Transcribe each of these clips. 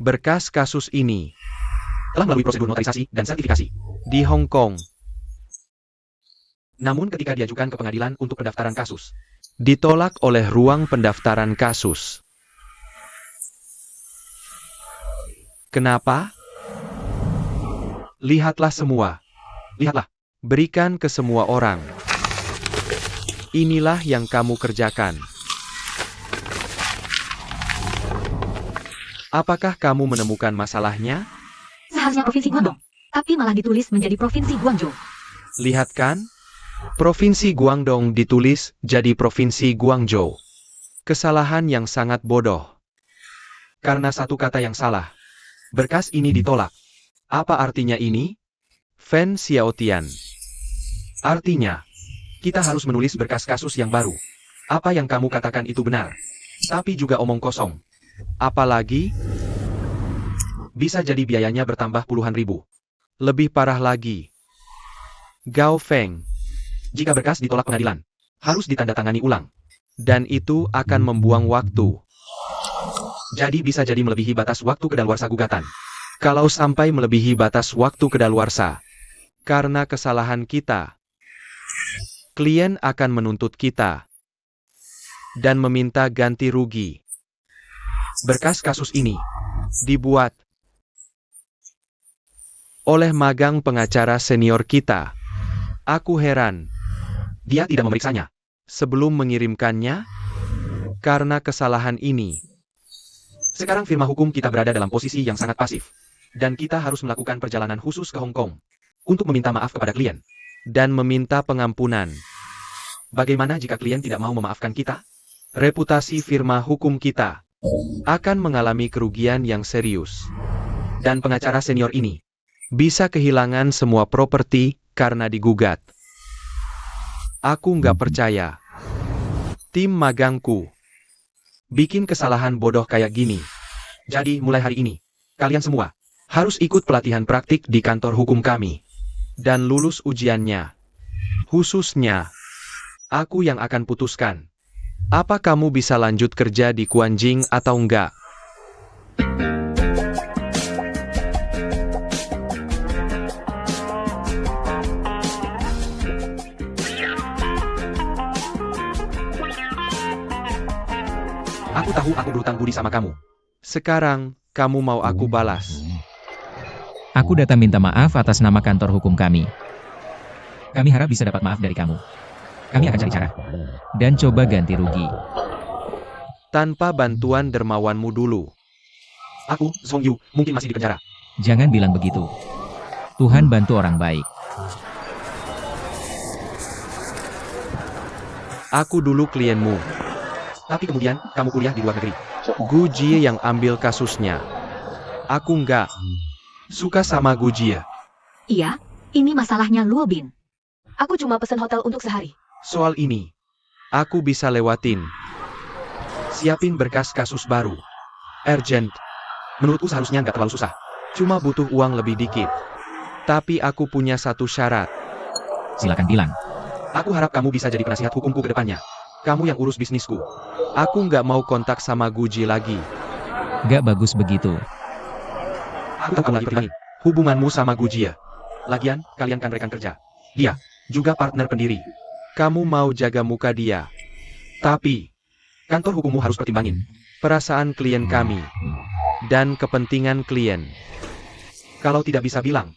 Berkas kasus ini telah melalui prosedur notarisasi dan sertifikasi di Hong Kong. Namun ketika diajukan ke pengadilan untuk pendaftaran kasus, ditolak oleh ruang pendaftaran kasus. Kenapa? Lihatlah semua. Lihatlah. Berikan ke semua orang. Inilah yang kamu kerjakan. Apakah kamu menemukan masalahnya? Seharusnya Provinsi Guangdong, tapi malah ditulis menjadi Provinsi Guangzhou. Lihat kan? Provinsi Guangdong ditulis jadi Provinsi Guangzhou. Kesalahan yang sangat bodoh. Karena satu kata yang salah. Berkas ini ditolak. Apa artinya ini? Fen Xiaotian. Artinya, kita harus menulis berkas kasus yang baru. Apa yang kamu katakan itu benar. Tapi juga omong kosong. Apalagi, bisa jadi biayanya bertambah puluhan ribu. Lebih parah lagi. Gao Feng. Jika berkas ditolak pengadilan, harus ditandatangani ulang. Dan itu akan membuang waktu. Jadi bisa jadi melebihi batas waktu kedaluarsa gugatan. Kalau sampai melebihi batas waktu kedaluarsa, karena kesalahan kita, klien akan menuntut kita dan meminta ganti rugi. Berkas kasus ini dibuat oleh magang pengacara senior kita. Aku heran. Dia tidak memeriksanya sebelum mengirimkannya karena kesalahan ini. Sekarang firma hukum kita berada dalam posisi yang sangat pasif. Dan kita harus melakukan perjalanan khusus ke Hong Kong untuk meminta maaf kepada klien dan meminta pengampunan. Bagaimana jika klien tidak mau memaafkan kita? Reputasi firma hukum kita akan mengalami kerugian yang serius. Dan pengacara senior ini bisa kehilangan semua properti karena digugat. Aku nggak percaya. Tim magangku bikin kesalahan bodoh kayak gini. Jadi mulai hari ini, kalian semua harus ikut pelatihan praktik di kantor hukum kami. Dan lulus ujiannya. Khususnya, aku yang akan putuskan. Apa kamu bisa lanjut kerja di Quanjing atau enggak? Aku tahu aku berhutang budi sama kamu. Sekarang, kamu mau aku balas. Aku datang minta maaf atas nama kantor hukum kami. Kami harap bisa dapat maaf dari kamu. Kami akan cari cara. Dan coba ganti rugi. Tanpa bantuan dermawanmu dulu. Aku, Song Yu, mungkin masih di penjara. Jangan bilang begitu. Tuhan bantu orang baik. Aku dulu klienmu. Tapi kemudian, kamu kuliah di luar negeri. Gu Jie yang ambil kasusnya. Aku enggak suka sama Gu Jie. Iya, ini masalahnya Luo Bin. Aku cuma pesan hotel untuk sehari. Soal ini, aku bisa lewatin. Siapin berkas kasus baru. Urgent. Menurutku seharusnya nggak terlalu susah. Cuma butuh uang lebih dikit. Tapi aku punya satu syarat. Silakan bilang. Aku harap kamu bisa jadi penasihat hukumku ke depannya. Kamu yang urus bisnisku. Aku nggak mau kontak sama Gu Jie lagi. Gak bagus begitu. Aku tahu kamu lagi permain hubunganmu sama Gu Jie. Lagian, kalian kan rekan kerja. Dia juga partner pendiri. Kamu mau jaga muka dia. Tapi, kantor hukummu harus pertimbangin perasaan klien kami dan kepentingan klien. Kalau tidak bisa bilang,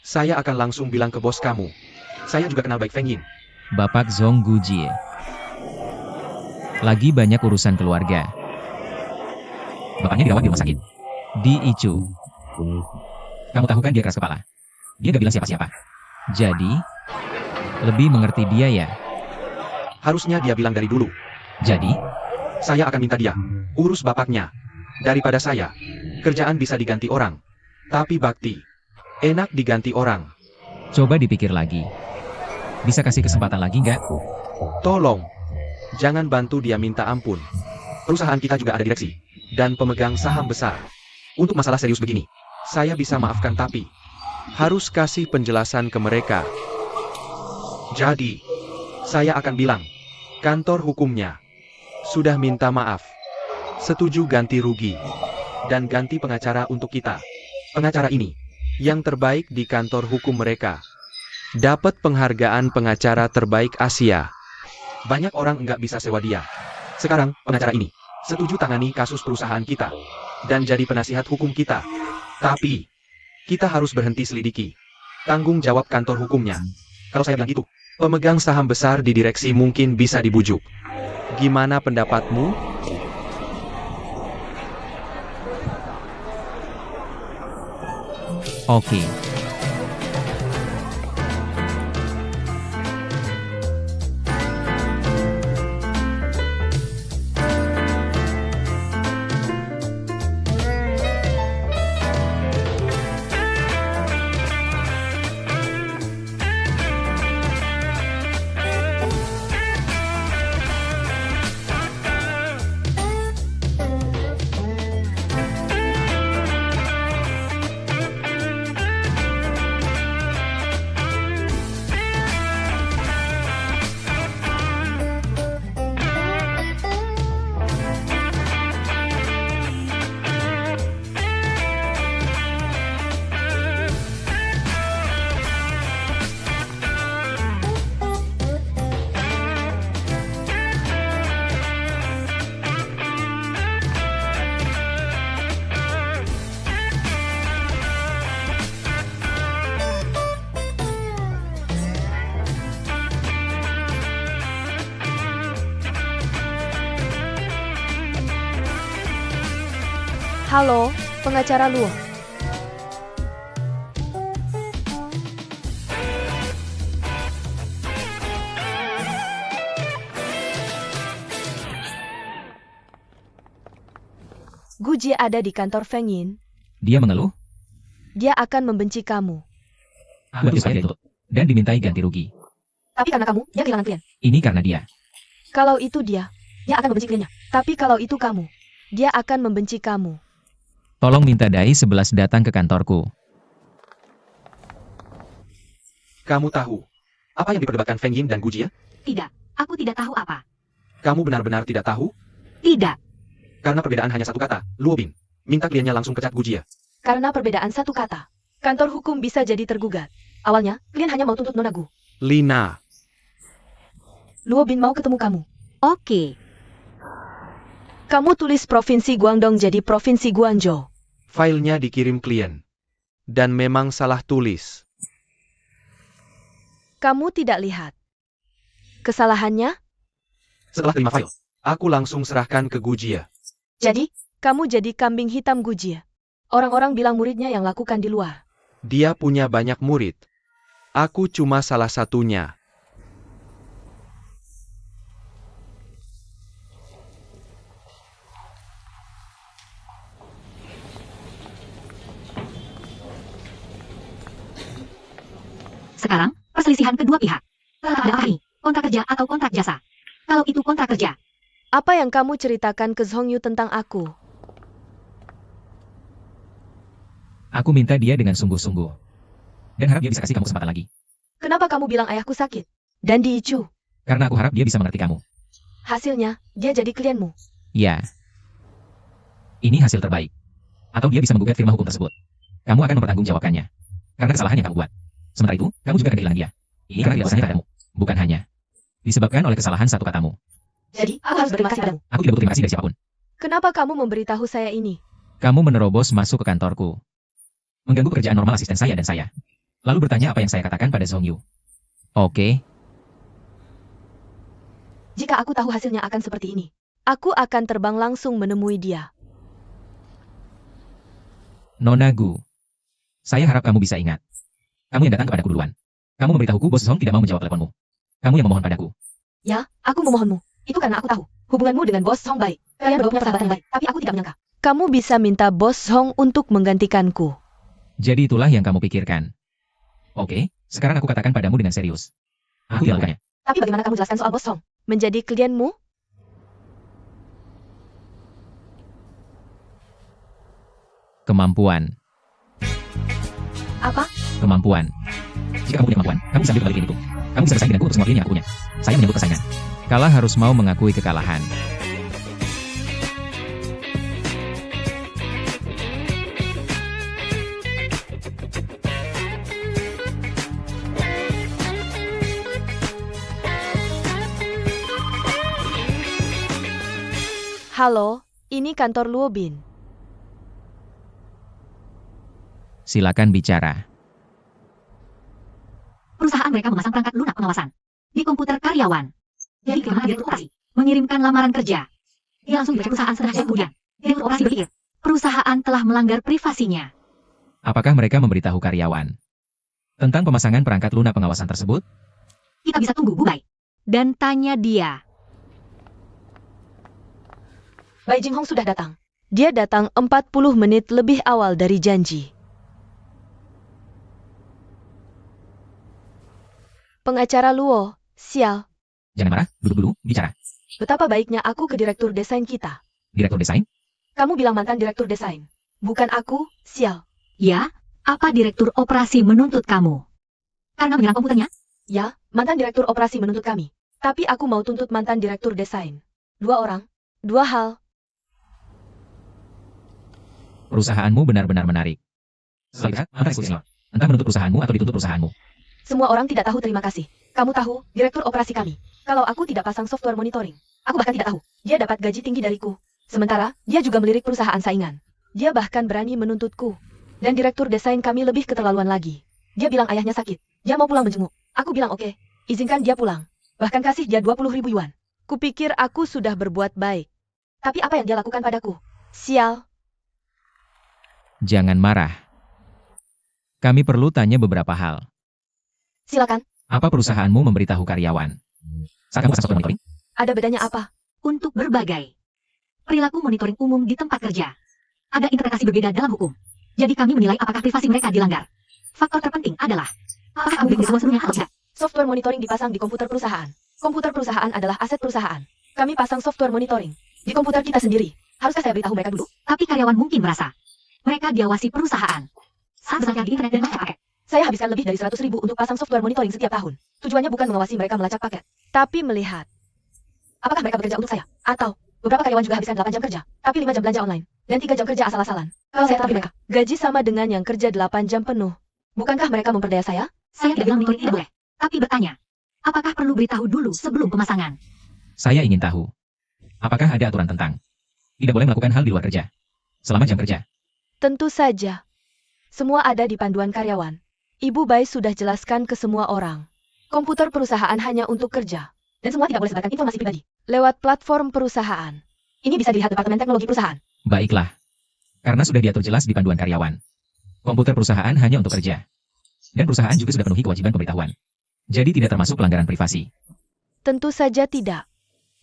saya akan langsung bilang ke bos kamu. Saya juga kenal baik Feng Yin. Bapak Zhong Gu Jie. Lagi banyak urusan keluarga. Bapaknya dirawat di rumah sakit. Di Ichu. Kamu tahu kan dia keras kepala. Dia gak bilang siapa-siapa. Jadi, lebih mengerti dia ya. Harusnya dia bilang dari dulu. Jadi, Saya akan minta dia urus bapaknya. Daripada saya, kerjaan bisa diganti orang. Tapi bakti, enak diganti orang. coba dipikir lagi. Bisa kasih kesempatan lagi nggak? Tolong, jangan bantu dia minta ampun. Perusahaan kita juga ada direksi dan pemegang saham besar. Untuk masalah serius begini, saya bisa maafkan tapi harus kasih penjelasan ke mereka. Jadi, saya akan bilang, kantor hukumnya sudah minta maaf. Setuju ganti rugi. dan ganti pengacara untuk kita. Pengacara ini, yang terbaik di kantor hukum mereka. Dapat penghargaan pengacara terbaik Asia. Banyak orang nggak bisa sewa dia. Sekarang, pengacara ini setuju tangani kasus perusahaan kita dan jadi penasihat hukum kita. Tapi, kita harus berhenti selidiki tanggung jawab kantor hukumnya. Kalau saya bilang gitu, pemegang saham besar di direksi mungkin bisa dibujuk. Gimana pendapatmu? Oke. Halo, pengacara Luo. Gujie ada di kantor Feng Yin. Dia mengeluh, Dia akan membenci kamu. buat supaya dia tutup, dan dimintai ganti rugi. Tapi karena kamu, dia kehilangan klien. Ini karena dia. Kalau itu dia Dia akan membenci kliennya. tapi kalau itu kamu, dia akan membenci kamu. Tolong minta Dai 11 datang ke kantorku. Kamu tahu apa yang diperdebatkan Feng Yin dan Gujie? Tidak, aku tidak tahu apa. Kamu benar-benar tidak tahu? Tidak, Karena perbedaan hanya satu kata, Luo Bin. Minta kliennya langsung pecat Gujie. Karena perbedaan satu kata, kantor hukum bisa jadi tergugat. awalnya, klien hanya mau tuntut Nona Gu. Lina, Luo Bin mau ketemu kamu. Oke, Kamu tulis Provinsi Guangdong jadi Provinsi Guangzhou. filenya dikirim klien. Dan memang salah tulis. Kamu tidak lihat. Kesalahannya? Setelah terima file, aku langsung serahkan ke Gujie. Jadi, kamu jadi kambing hitam Gujie. Orang-orang bilang muridnya yang lakukan di luar. Dia punya banyak murid. Aku cuma salah satunya. sekarang, perselisihan kedua pihak. Ada apa ini? Kontrak kerja atau kontrak jasa? Kalau itu kontrak kerja, Apa yang kamu ceritakan ke Zhong Yu tentang aku? Aku minta dia dengan sungguh-sungguh. Dan harap dia bisa kasih kamu kesempatan lagi. Kenapa kamu bilang ayahku sakit? Dan diicu. Karena aku harap dia bisa mengerti kamu. Hasilnya, dia jadi klienmu. Ya. Ini hasil terbaik. Atau dia bisa menggugat firma hukum tersebut. Kamu akan mempertanggungjawabkannya. Karena kesalahan yang kamu buat. Sementara itu, kamu juga akan kehilangan dia. Ini karena tidak bersalah padamu. Bukan hanya disebabkan oleh kesalahan satu katamu. jadi aku harus berterima kasih padamu. Aku tidak butuh terima kasih dari siapapun. Kenapa kamu memberitahu saya ini? Kamu menerobos masuk ke kantorku. Mengganggu pekerjaan normal asisten saya dan saya. Lalu bertanya apa yang saya katakan pada Zhong Yu. Oke, Jika aku tahu hasilnya akan seperti ini, aku akan terbang langsung menemui dia. Nona Gu. Saya harap kamu bisa ingat. Kamu yang datang kepadaku duluan. Kamu memberitahuku bos Zhong tidak mau menjawab teleponmu. Kamu yang memohon padaku. Ya, aku memohonmu. Itu karena aku tahu. Hubunganmu dengan bos Song baik. Kalian berdua punya persahabatan yang baik, tapi aku tidak menyangka. Kamu bisa minta bos Zhong untuk menggantikanku. Jadi itulah yang kamu pikirkan. Oke, sekarang aku katakan padamu dengan serius. Aku tidak melakukannya. Tapi bagaimana kamu jelaskan soal bos Song? Menjadi klienmu? Kemampuan. Apa? Kemampuan. Jika kamu punya kemampuan, kamu bisa ambil kembali klien itu. Kamu bisa bersaing denganku untuk semua klien yang aku punya. Saya menyebut persaingan. Kalah harus mau mengakui kekalahan. Halo, ini kantor Luobin. Silakan bicara. Perusahaan mereka memasang perangkat lunak pengawasan di komputer karyawan. Jadi ketika direktur operasi mengirimkan lamaran kerja, dia langsung dibaca perusahaan setengah jam kemudian. Direktur operasi berpikir, perusahaan telah melanggar privasinya. Apakah mereka memberitahu karyawan tentang pemasangan perangkat lunak pengawasan tersebut? Kita bisa tunggu Bu Bai dan tanya dia. Bai Jinghong sudah datang. Dia datang 40 menit lebih awal dari janji. Pengacara Luo, sial. Jangan marah, duduk dulu, bicara. Betapa baiknya aku ke direktur desain kita. Direktur desain? Kamu bilang mantan direktur desain. Bukan aku, sial. Ya, apa direktur operasi menuntut kamu? Karena menyerang komputernya? Ya, mantan direktur operasi menuntut kami. Tapi aku mau tuntut mantan direktur desain. 2 orang, 2 hal. Perusahaanmu benar-benar menarik. Setelah lihat, antara eksekusi senior. Entah menuntut perusahaanmu atau dituntut perusahaanmu. Semua orang tidak tahu terima kasih. Kamu tahu, direktur operasi kami. Kalau aku tidak pasang software monitoring, aku bahkan tidak tahu. Dia dapat gaji tinggi dariku. Sementara, dia juga melirik perusahaan saingan. Dia bahkan berani menuntutku. Dan direktur desain kami lebih keterlaluan lagi. Dia bilang ayahnya sakit. Dia mau pulang menjenguk. Aku bilang oke, izinkan dia pulang. Bahkan kasih dia 20.000 yuan. Kupikir aku sudah berbuat baik. Tapi apa yang dia lakukan padaku? Sial. Jangan marah. Kami perlu tanya beberapa hal. Silakan. Apa perusahaanmu memberitahu karyawan saat kamu pasang software monitoring? Ada bedanya apa? Untuk berbagai perilaku monitoring umum di tempat kerja. Ada interpretasi berbeda dalam hukum. Jadi kami menilai apakah privasi mereka dilanggar. Faktor terpenting adalah, apakah kamu bikin semua seluruhnya atau tidak? Software monitoring dipasang di komputer perusahaan. Komputer perusahaan adalah aset perusahaan. Kami pasang software monitoring di komputer kita sendiri. Haruskah saya beritahu mereka dulu? Tapi karyawan mungkin merasa mereka diawasi perusahaan saat bekerja di internet dan melacak paket. Saya habiskan lebih dari 100.000 untuk pasang software monitoring setiap tahun. Tujuannya bukan mengawasi mereka melacak paket, tapi melihat apakah mereka bekerja untuk saya. Atau, beberapa karyawan juga habiskan 8 jam kerja, tapi 5 jam belanja online, dan 3 jam kerja asal-asalan. Kalau saya terapi mereka, gaji sama dengan yang kerja 8 jam penuh. Bukankah mereka memperdaya saya? Saya tidak bilang monitoring tidak boleh, tapi bertanya, apakah perlu beritahu dulu sebelum pemasangan? Saya ingin tahu, apakah ada aturan tentang tidak boleh melakukan hal di luar kerja selama jam kerja? Tentu saja. Semua ada di panduan karyawan. Ibu Bai sudah jelaskan ke semua orang. Komputer perusahaan hanya untuk kerja. Dan semua tidak boleh sebarkan informasi pribadi lewat platform perusahaan. Ini bisa dilihat Departemen Teknologi Perusahaan. Baiklah. Karena sudah diatur jelas di panduan karyawan. Komputer perusahaan hanya untuk kerja. Dan perusahaan juga sudah penuhi kewajiban pemberitahuan. Jadi tidak termasuk pelanggaran privasi. Tentu saja tidak.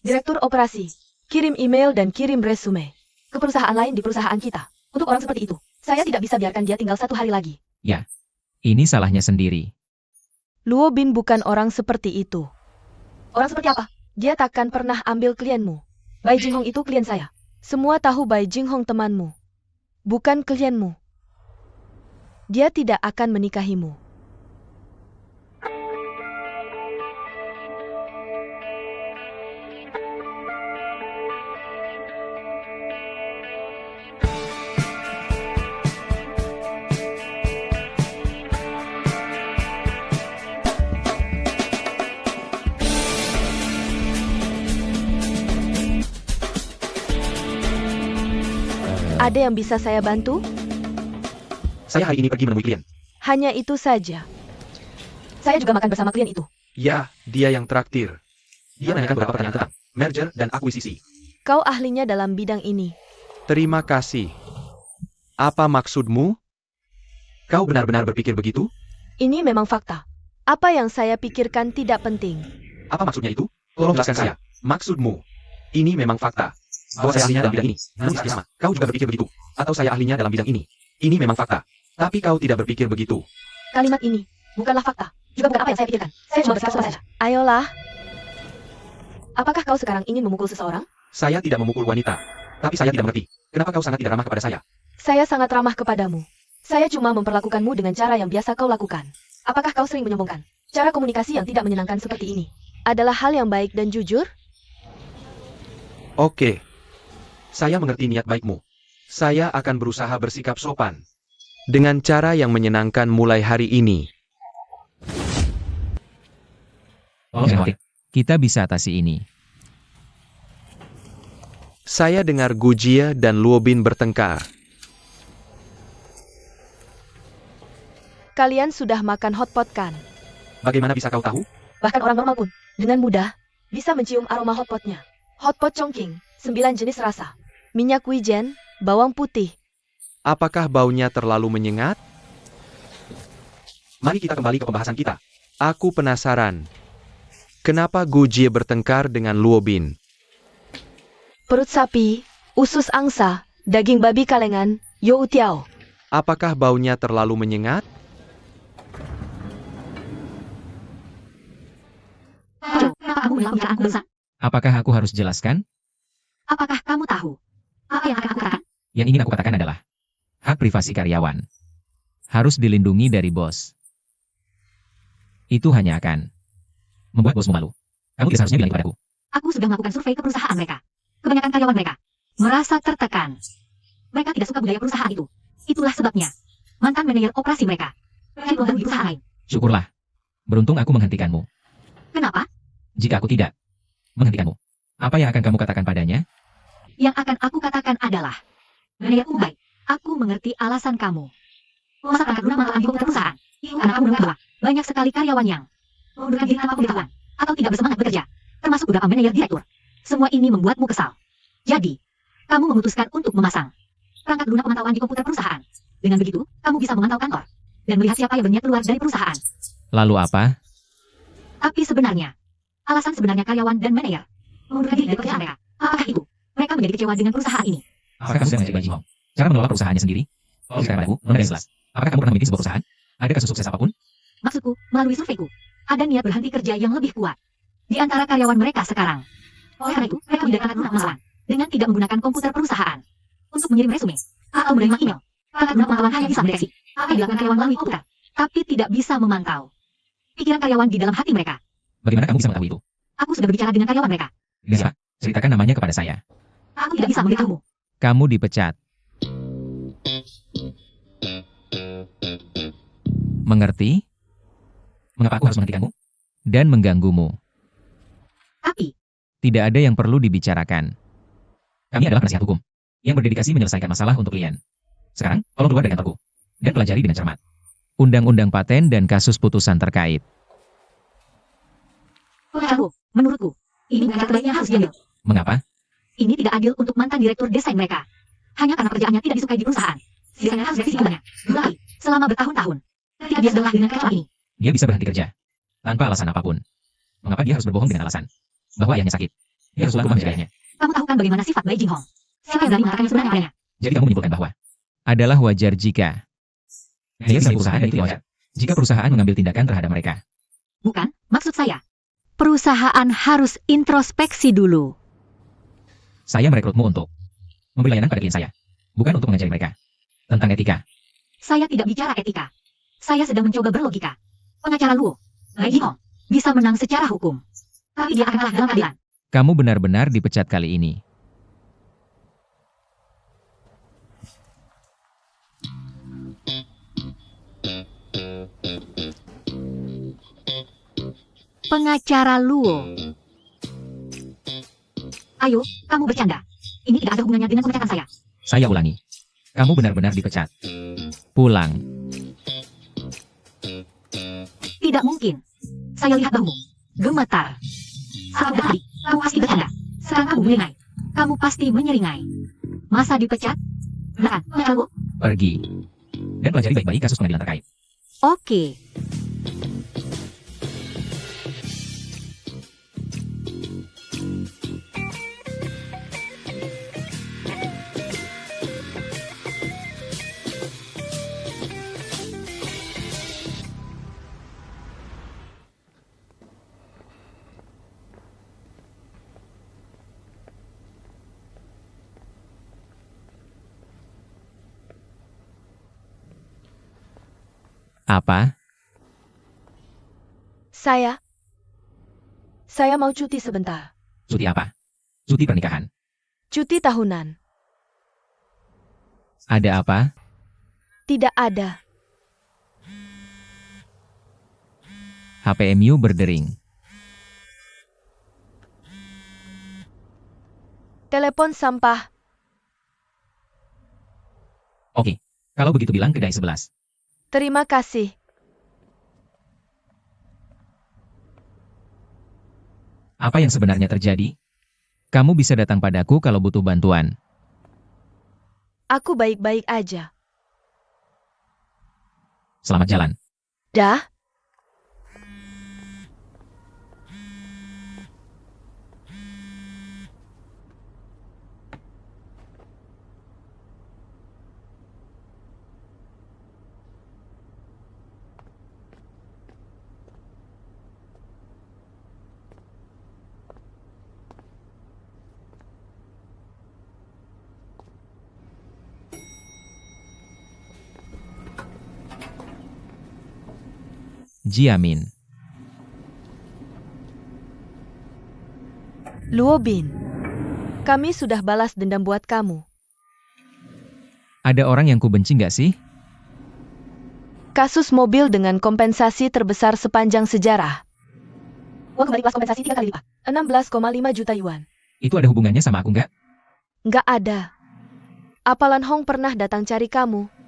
Direktur operasi, kirim email dan kirim resume ke perusahaan lain di perusahaan kita. Untuk orang seperti itu, saya tidak bisa biarkan dia tinggal 1 hari lagi. Ya. Ini salahnya sendiri. Luo Bin bukan orang seperti itu. Orang seperti apa? Dia takkan pernah ambil klienmu. Bai Jinghong itu klien saya. Semua tahu Bai Jinghong temanmu. Bukan klienmu. Dia tidak akan menikahimu. Ada yang bisa saya bantu? Saya hari ini pergi menemui klien. Hanya itu saja. Saya juga makan bersama klien itu. Ya, dia yang traktir. Dia menanyakan beberapa pertanyaan tentang merger dan akuisisi. Kau ahlinya dalam bidang ini. Terima kasih. Apa maksudmu? Kau benar-benar berpikir begitu? Ini memang fakta. Apa yang saya pikirkan tidak penting. Apa maksudnya itu? Tolong jelaskan saya. Maksudmu? Ini memang fakta. Bahwa saya ahlinya dalam bidang ini. Namun sama, kau juga berpikir begitu. Atau saya ahlinya dalam bidang ini. Ini memang fakta. Tapi kau tidak berpikir begitu. Kalimat ini bukanlah fakta. Juga bukan apa yang saya pikirkan. Saya cuma bersikap saja. Ayolah. Apakah kau sekarang ingin memukul seseorang? Saya tidak memukul wanita. Tapi saya tidak mengerti. Kenapa kau sangat tidak ramah kepada saya? Saya sangat ramah kepadamu. Saya cuma memperlakukanmu dengan cara yang biasa kau lakukan. Apakah kau sering menyombongkan? Cara komunikasi yang tidak menyenangkan seperti ini adalah hal yang baik dan jujur? Oke. Saya mengerti niat baikmu. Saya akan berusaha bersikap sopan. Dengan cara yang menyenangkan mulai hari ini. Tolong jangan khawatir. Kita bisa atasi ini. Saya dengar Gujie dan Luobin bertengkar. Kalian sudah makan hotpot kan? Bagaimana bisa kau tahu? Bahkan orang normal pun, dengan mudah, bisa mencium aroma hotpotnya. Hotpot Chongqing, 9 jenis rasa. Minyak wijen, bawang putih. Apakah baunya terlalu menyengat? Mari kita kembali ke pembahasan kita. Aku penasaran. Kenapa Gujie bertengkar dengan Luobin? Perut sapi, usus angsa, daging babi kalengan, you tiao. Apakah baunya terlalu menyengat? Jo, kenapa kamu mengelak pembicaraanku barusan? Apakah aku harus jelaskan? Apakah kamu tahu apa yang akan aku katakan? Yang ingin aku katakan adalah hak privasi karyawan harus dilindungi dari bos. Itu hanya akan membuat bosmu malu. Kamu tidak seharusnya bilang itu padaku. Aku sudah melakukan survei ke perusahaan mereka. Kebanyakan karyawan mereka merasa tertekan. Mereka tidak suka budaya perusahaan itu. Itulah sebabnya mantan manajer operasi mereka cari peluang di perusahaan lain. Syukurlah. Beruntung aku menghentikanmu. Kenapa? Jika aku tidak menghentikanmu, apa yang akan kamu katakan padanya? Yang akan aku katakan adalah, manajerku baik. Aku mengerti alasan kamu. Masa perangkat lunak memantau di komputer perusahaan? Itu karena kamu menemukan bahwa banyak sekali karyawan yang mengundurkan diri tanpa pemberitahuan atau tidak bersemangat bekerja, termasuk beberapa manajer direktur. Semua ini membuatmu kesal. Jadi, kamu memutuskan untuk memasang perangkat lunak pemantauan di komputer perusahaan. Dengan begitu, kamu bisa memantau kantor dan melihat siapa yang berniat keluar dari perusahaan. Lalu apa? Tapi sebenarnya, alasan sebenarnya karyawan dan manajer mengundurkan diri dari pekerjaan mereka. Apakah itu? Mereka menjadi kecewa dengan perusahaan ini. Apakah kamu sedang mengajak Jihong cara mengelola perusahaannya sendiri? Tolong ceritakan padaku, Nona yang jelas. Apakah kamu pernah memiliki sebuah perusahaan? Ada kasus sukses apapun? Maksudku, melalui surveiku, ada niat berhenti kerja yang lebih kuat di antara karyawan mereka sekarang. Oleh karena itu, mereka tidak akan lunak pemantauan dengan tidak menggunakan komputer perusahaan untuk mengirim resume atau menerima email. Perangkat lunak pemantauan hanya bisa mendeteksi apa yang dilakukan karyawan melalui komputer, tapi tidak bisa memantau pikiran karyawan di dalam hati mereka. Bagaimana kamu bisa mengetahui itu? Aku sudah berbicara dengan karyawan mereka. Dengan siapa? Ceritakan namanya kepada saya. Aku tidak bisa memberitahumu. Kamu dipecat. Mengerti? Mengapa aku harus menghentikanmu? Dan mengganggumu. Tapi, Tidak ada yang perlu dibicarakan. Kami adalah penasihat hukum yang berdedikasi menyelesaikan masalah untuk klien. Sekarang, tolong keluar dari kantorku dan pelajari dengan cermat undang-undang paten dan kasus putusan terkait. pengacarku, menurutku, ini bukan cara terbaik yang harus diambil. Mengapa? Ini tidak adil untuk mantan direktur desain mereka. Hanya karena pekerjaannya tidak disukai di perusahaan. Desainer harus direvisi jumlahnya 2 kali selama bertahun-tahun. Ketika dia sedang lelah dengan kekecewaan ini, Dia bisa berhenti kerja tanpa alasan apapun. Mengapa dia harus berbohong dengan alasan bahwa ayahnya sakit? Dia harus pulang ke rumah menjaga ayahnya. kamu tahu kan bagaimana sifat Bai Jinghong? Siapa yang berani mengatakan yang sebenarnya padanya? Jadi kamu menyimpulkan bahwa adalah wajar jika dia bisa perusahaan dan itu wajar jika perusahaan mengambil tindakan terhadap mereka. Bukan, maksud saya. Perusahaan harus introspeksi dulu. Saya merekrutmu untuk memberi layanan pada klien saya, bukan untuk mengajari mereka tentang etika. Saya tidak bicara etika. Saya sedang mencoba berlogika. Pengacara Luo, Bai Jinghong, bisa menang secara hukum. Tapi dia akan kalah dalam keadilan. Kamu benar-benar dipecat kali ini. Pengacara Luo. Ayo, kamu bercanda. Ini tidak ada hubungannya dengan pemecatan saya. Saya ulangi. Kamu benar-benar dipecat. Pulang. Tidak mungkin. Saya lihat bahumu. Gemetar. Saat tadi, kamu pasti bercanda. Sekarang kamu menyeringai. Kamu pasti menyeringai. Masa dipecat? Beneran, pengacara Luo? Pergi. Dan pelajari baik-baik kasus pengadilan terkait. Oke. Apa? Saya mau cuti sebentar. Cuti apa? Cuti pernikahan. Cuti tahunan. Ada apa? Tidak ada. HPMU berdering. Telepon sampah. Oke, kalau begitu bilang kedai 11. Terima kasih. Apa yang sebenarnya terjadi? Kamu bisa datang padaku kalau butuh bantuan. Aku baik-baik aja. Selamat jalan. Dah? Jiamin. Luo Bin. Kami sudah balas dendam buat kamu. Ada orang yang kubenci nggak sih? Kasus mobil dengan kompensasi terbesar sepanjang sejarah. Uang kembali plus kompensasi 3 kali lipat. 16,5 juta yuan. Itu ada hubungannya sama aku nggak? Nggak ada. Apa Lan Hong pernah datang cari kamu?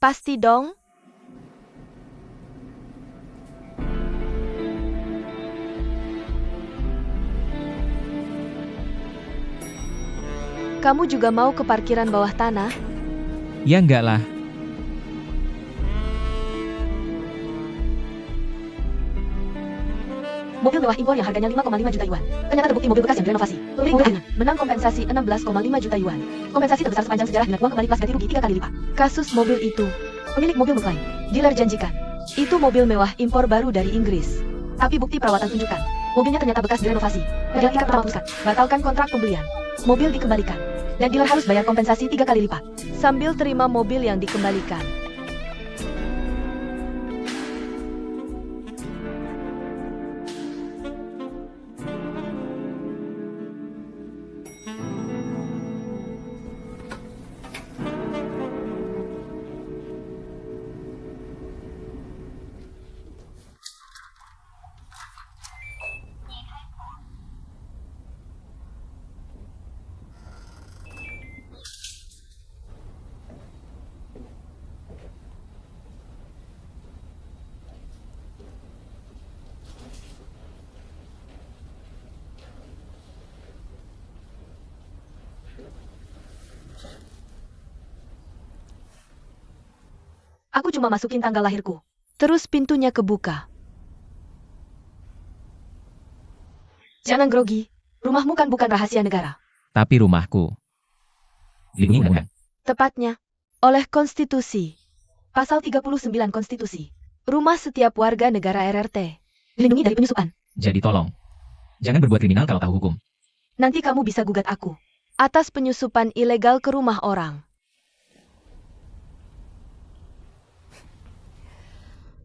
Pasti dong. Kamu juga mau ke parkiran bawah tanah? Ya nggak lah. Mobil mewah impor yang harganya 5,5 juta yuan. Ternyata terbukti mobil bekas yang direnovasi. Pemilik mobilnya menang kompensasi 16,5 juta yuan. Kompensasi terbesar sepanjang sejarah dengan uang kembali plus ganti rugi 3 kali lipat. Kasus mobil itu. Pemilik mobil mengklaim. Dealer janjikan. Itu mobil mewah impor baru dari Inggris. Tapi bukti perawatan tunjukkan. Mobilnya ternyata bekas direnovasi. Pengadilan tingkat pertama putuskan. Batalkan kontrak pembelian. Mobil dikembalikan. Dan dealer harus bayar kompensasi 3 kali lipat. Sambil terima mobil yang dikembalikan. Aku cuma masukin tanggal lahirku. Terus pintunya kebuka. Jangan grogi. Rumahmu kan bukan rahasia negara. Tapi rumahku. Dilindungi undang-undang. Tepatnya, oleh konstitusi. Pasal 39 konstitusi. Rumah setiap warga negara RRT. Dilindungi dari penyusupan. Jadi tolong. Jangan berbuat kriminal kalau tahu hukum. Nanti kamu bisa gugat aku. Atas penyusupan ilegal ke rumah orang.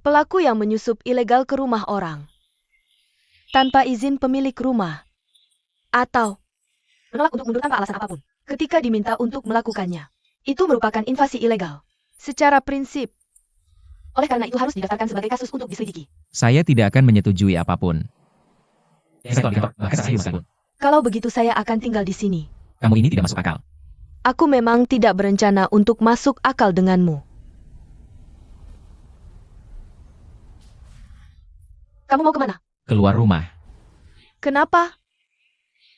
Pelaku yang menyusup ilegal ke rumah orang. Tanpa izin pemilik rumah. Atau menolak untuk mundur tanpa alasan apapun. Ketika diminta untuk melakukannya. Itu merupakan invasi ilegal. Secara prinsip. Oleh karena itu harus didaftarkan sebagai kasus untuk diselidiki. Saya tidak akan menyetujui apapun. Bahkan saya meskipun. Kalau begitu saya akan tinggal di sini. Kamu ini tidak masuk akal. Aku memang tidak berencana untuk masuk akal denganmu. Kamu mau kemana? Keluar rumah. Kenapa?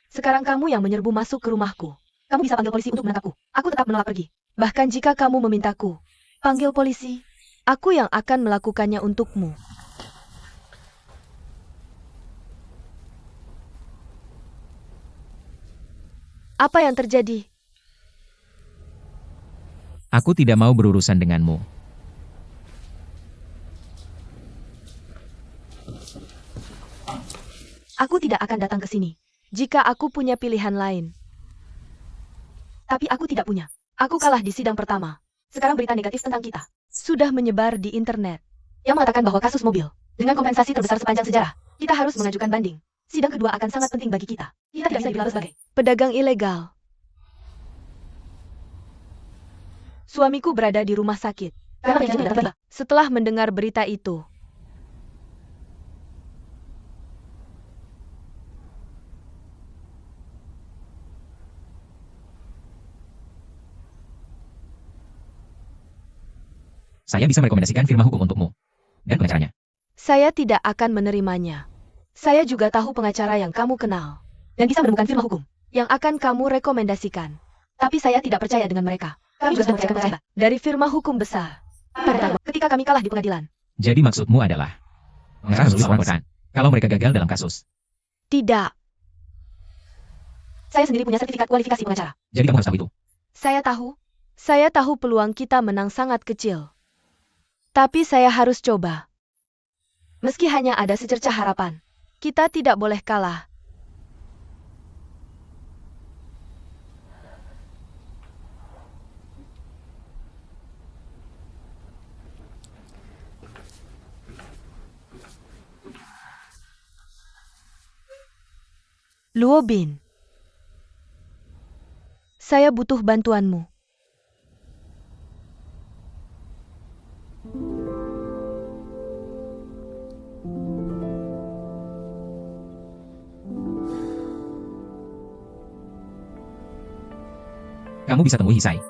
Sekarang kamu yang menyerbu masuk ke rumahku. Kamu bisa panggil polisi untuk menangkapku. Aku tetap menolak pergi. Bahkan jika kamu memintaku, panggil polisi. Aku yang akan melakukannya untukmu. Apa yang terjadi? Aku tidak mau berurusan denganmu. Aku tidak akan datang ke sini. Jika aku punya pilihan lain. Tapi aku tidak punya. Aku kalah di sidang pertama. Sekarang berita negatif tentang kita sudah menyebar di internet. Yang mengatakan bahwa kasus mobil, dengan kompensasi terbesar sepanjang sejarah, kita harus mengajukan banding. Sidang kedua akan sangat penting bagi kita. Kita tidak bisa dibilang sebagai pedagang ilegal. Suamiku berada di rumah sakit. Karena penjajahnya datang tiba. Setelah mendengar berita itu, Saya bisa merekomendasikan firma hukum untukmu. Dan pengacaranya. Saya tidak akan menerimanya. Saya juga tahu pengacara yang kamu kenal. Dan bisa menemukan firma hukum yang akan kamu rekomendasikan. Tapi saya tidak percaya dengan mereka. Kami juga sudah mempercayai dari firma hukum besar. Ketika kami kalah di pengadilan. Jadi maksudmu adalah pengacara menulis laporan perusahaan kalau mereka gagal dalam kasus. Tidak. Saya sendiri punya sertifikat kualifikasi pengacara. Jadi kamu harus tahu itu. Saya tahu. Saya tahu peluang kita menang sangat kecil. Tapi saya harus coba. Meski hanya ada secercah harapan, kita tidak boleh kalah. Luo Bin, saya butuh bantuanmu. Kamu bisa temui Hisai.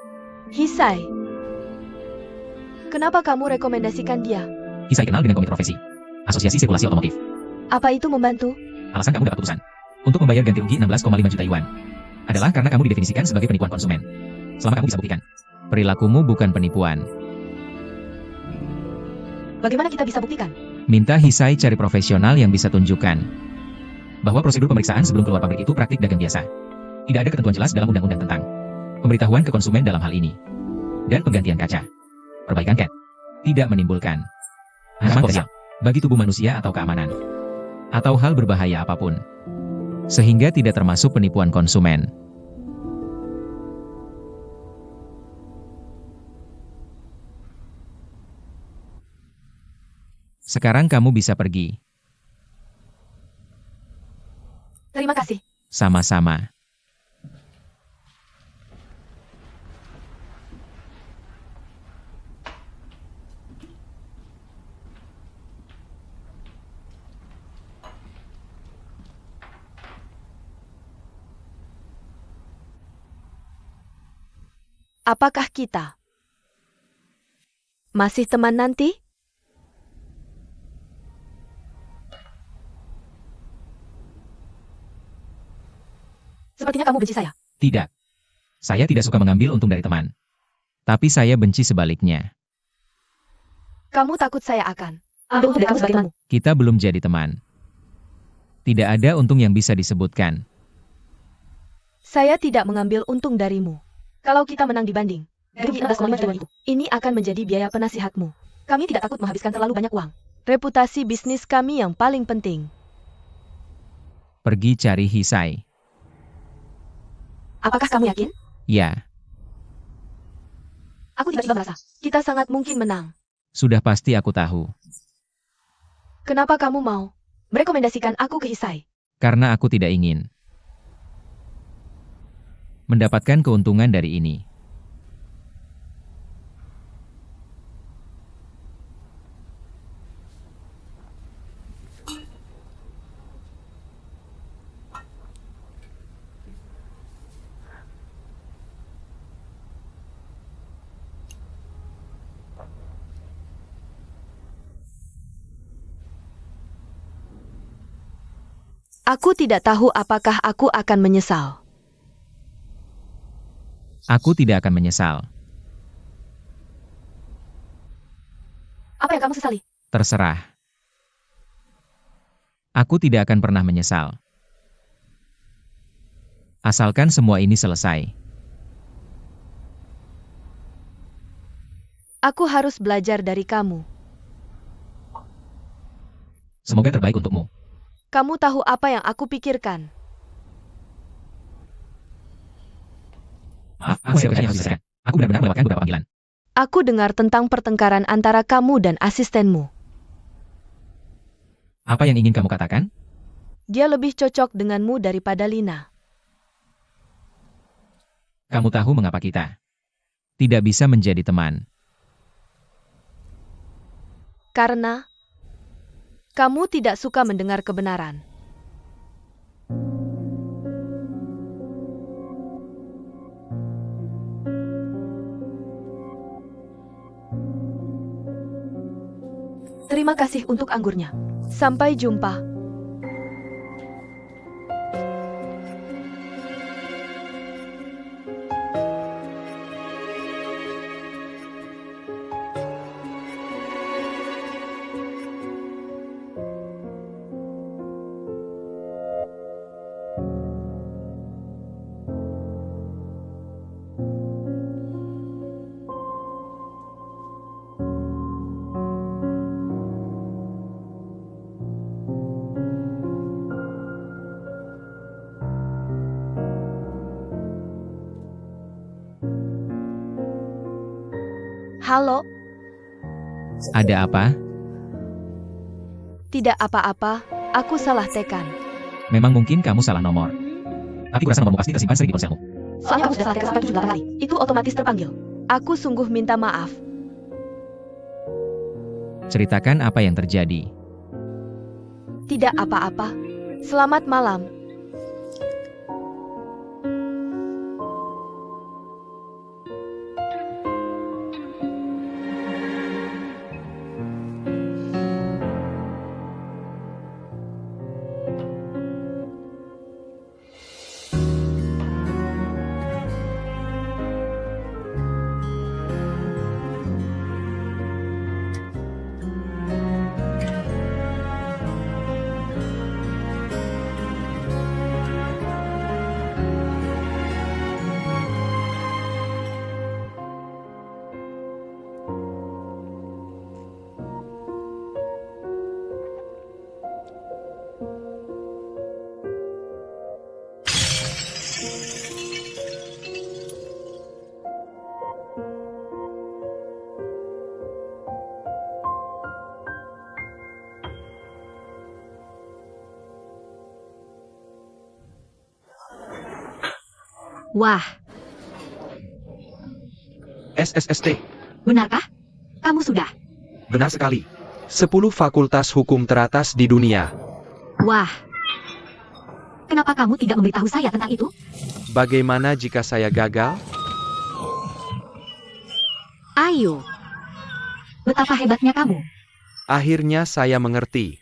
Hisai. Kenapa kamu rekomendasikan dia? Hisai kenal dengan komite profesi. Asosiasi Sirkulasi Otomotif. Apa itu membantu? Alasan kamu dapat putusan untuk membayar ganti rugi 16,5 juta yuan adalah karena kamu didefinisikan sebagai penipuan konsumen. Selama kamu bisa buktikan perilakumu bukan penipuan. Bagaimana kita bisa buktikan? Minta Hisai cari profesional yang bisa tunjukkan bahwa prosedur pemeriksaan sebelum keluar pabrik itu praktik dagang biasa. Tidak ada ketentuan jelas dalam undang-undang tentang pemberitahuan ke konsumen dalam hal ini. Dan penggantian kaca. Perbaikan cat. Tidak menimbulkan ancaman potensial bagi tubuh manusia atau keamanan. Atau hal berbahaya apapun. Sehingga tidak termasuk penipuan konsumen. Sekarang kamu bisa pergi. Terima kasih. Sama-sama. Apakah kita masih teman nanti? Sepertinya kamu benci saya. Tidak. Saya tidak suka mengambil untung dari teman. Tapi saya benci sebaliknya. Kamu takut saya akan ambil untung dari kamu sebagai temanmu. Kita belum jadi teman. Tidak ada untung yang bisa disebutkan. Saya tidak mengambil untung darimu. Kalau kita menang di banding, rugi 16,5 juta itu, ini akan menjadi biaya penasihatmu. Kami tidak takut menghabiskan terlalu banyak uang. Reputasi bisnis kami yang paling penting. Pergi cari Hisai. Apakah kamu yakin? Ya, Aku tiba-tiba merasa, kita sangat mungkin menang. sudah pasti aku tahu. Kenapa kamu mau merekomendasikan aku ke Hisai? Karena aku tidak ingin mendapatkan keuntungan dari ini. Aku tidak tahu apakah aku akan menyesal. Aku tidak akan menyesal. Apa yang kamu sesali? Terserah. Aku tidak akan pernah menyesal. Asalkan semua ini selesai. Aku harus belajar dari kamu. Semoga terbaik untukmu. Kamu tahu apa yang aku pikirkan. Maaf, aku harus selesaikan. Aku benar-benar melewatkan beberapa panggilan. Aku dengar tentang pertengkaran antara kamu dan asistenmu. Apa yang ingin kamu katakan? Dia lebih cocok denganmu daripada Lina. Kamu tahu mengapa kita tidak bisa menjadi teman. Karena kamu tidak suka mendengar kebenaran. Terima kasih untuk anggurnya. Sampai jumpa. Halo, Ada apa? tidak apa-apa, aku salah tekan. Memang mungkin kamu salah nomor. Tapi kurasa nomormu pasti tersimpan sering di ponselmu. Soalnya aku sudah salah tekan sampai 78 kali. Itu otomatis terpanggil. Aku sungguh minta maaf. Ceritakan apa yang terjadi. Tidak apa-apa. Selamat malam. Wah, SSST. benarkah? Kamu sudah? Benar sekali. 10 fakultas hukum teratas di dunia. Wah. Kenapa kamu tidak memberitahu saya tentang itu? Bagaimana jika saya gagal? Ayo. Betapa hebatnya kamu. Akhirnya saya mengerti.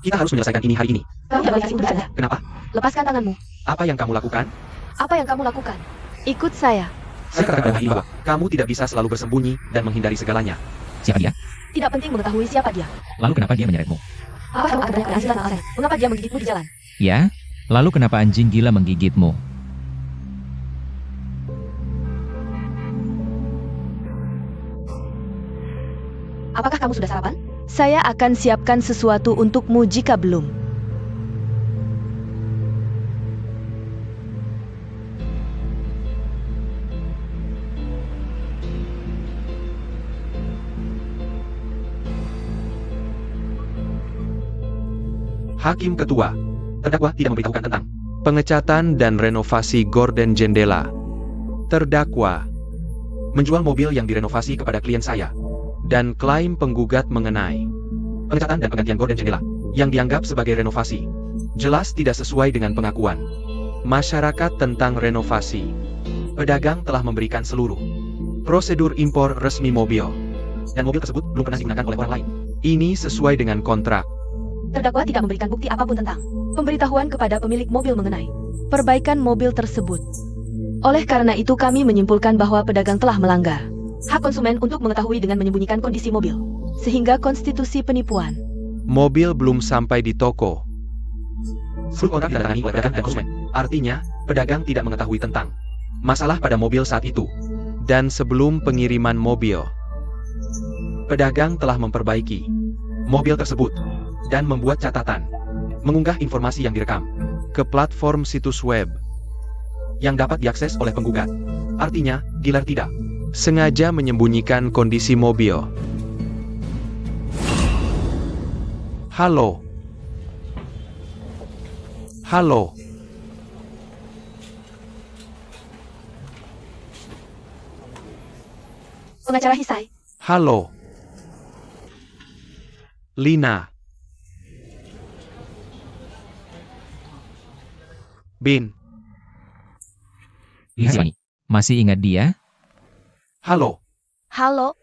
Kita harus menyelesaikan ini hari ini. Kamu tidak boleh kasih untuk saya. Kenapa? Lepaskan tanganmu. Apa yang kamu lakukan? Apa yang kamu lakukan? Ikut saya. Saya katakan pada hari ini bahwa kamu tidak bisa selalu bersembunyi dan menghindari segalanya. Siapa dia? Tidak penting mengetahui siapa dia. Lalu kenapa dia menyeretmu? Apa kamu akan banyak penghasilan alasan? Mengapa dia menggigitmu di jalan? Ya? Lalu kenapa anjing gila menggigitmu? Apakah kamu sudah sarapan? Saya akan siapkan sesuatu untukmu jika belum. Hakim Ketua. Terdakwa tidak memberitahukan tentang pengecatan dan renovasi gorden jendela. Terdakwa menjual mobil yang direnovasi kepada klien saya dan klaim penggugat mengenai pengecatan dan penggantian gorden jendela yang dianggap sebagai renovasi. Jelas tidak sesuai dengan pengakuan masyarakat tentang renovasi. Pedagang telah memberikan seluruh prosedur impor resmi mobil dan mobil tersebut belum pernah digunakan oleh orang lain. Ini sesuai dengan kontrak. Terdakwa tidak memberikan bukti apapun tentang pemberitahuan kepada pemilik mobil mengenai perbaikan mobil tersebut. Oleh karena itu kami menyimpulkan bahwa pedagang telah melanggar hak konsumen untuk mengetahui dengan menyembunyikan kondisi mobil, sehingga konstitusi penipuan. Mobil belum sampai di toko. Seluruh kontrak ditandatangani oleh pedagang dan konsumen. Artinya, pedagang tidak mengetahui tentang masalah pada mobil saat itu. Dan sebelum pengiriman mobil, pedagang telah memperbaiki mobil tersebut dan membuat catatan, mengunggah informasi yang direkam ke platform situs web yang dapat diakses oleh penggugat. Artinya, dealer tidak sengaja menyembunyikan kondisi mobil. Halo. Halo. Pengacara Hisai. Halo. Lina. Bin. Lihat ini. Masih ingat dia? Halo. Halo,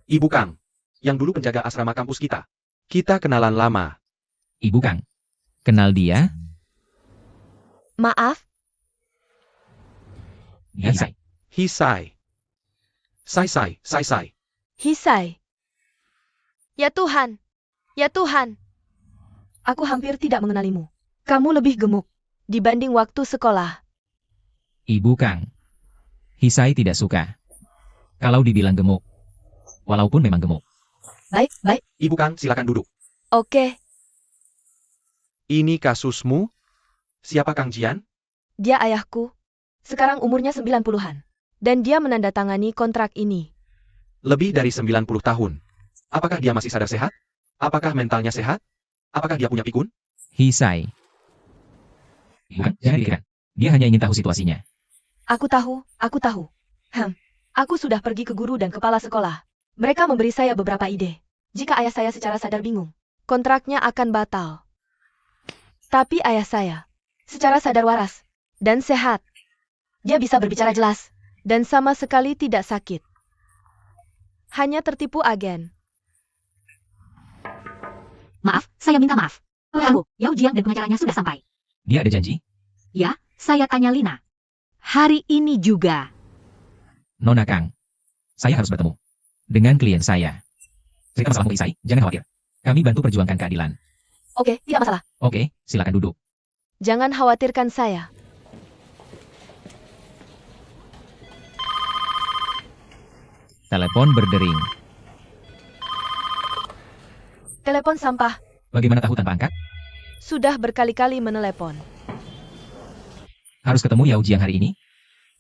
Ibu Kang. Yang dulu penjaga asrama kampus kita. Kita kenalan lama. Ibu Kang. Kenal dia? maaf, Dia Hisai. Hisai. Sai. Hisai. Ya Tuhan, ya Tuhan. Aku hampir tidak mengenalimu. Kamu lebih gemuk dibanding waktu sekolah. Ibu Kang. Hisai tidak suka kalau dibilang gemuk. Walaupun memang gemuk. Baik, baik, Ibu Kang, silakan duduk. oke. Ini kasusmu? Siapa Kang Jian? Dia ayahku. Sekarang umurnya 90-an. Dan dia menandatangani kontrak ini. Lebih dari 90 tahun. Apakah dia masih sadar sehat? Apakah mentalnya sehat? Apakah dia punya pikun? Hisai. Ibu Kang, jangan dipikirkan. Dia hanya ingin tahu situasinya. Aku tahu. Aku sudah pergi ke guru dan kepala sekolah. Mereka memberi saya beberapa ide. Jika ayah saya secara sadar bingung, kontraknya akan batal. Tapi ayah saya, secara sadar waras dan sehat, dia bisa berbicara jelas dan sama sekali tidak sakit. Hanya tertipu agen. Maaf, saya minta maaf. Tunggu, Yao Jiang dan pengacaranya sudah sampai. Dia ada janji? Ya, saya tanya Lina. Hari ini juga. Nona Kang. Saya harus bertemu dengan klien saya. Cerita masalahmu Hisai, jangan khawatir. Kami bantu perjuangkan keadilan. Oke, tidak masalah. Oke, silakan duduk. Jangan khawatirkan saya. Telepon berdering. Telepon sampah. Bagaimana tahu tanpa angkat? Sudah berkali-kali menelepon. Harus ketemu Yao Jiang hari ini?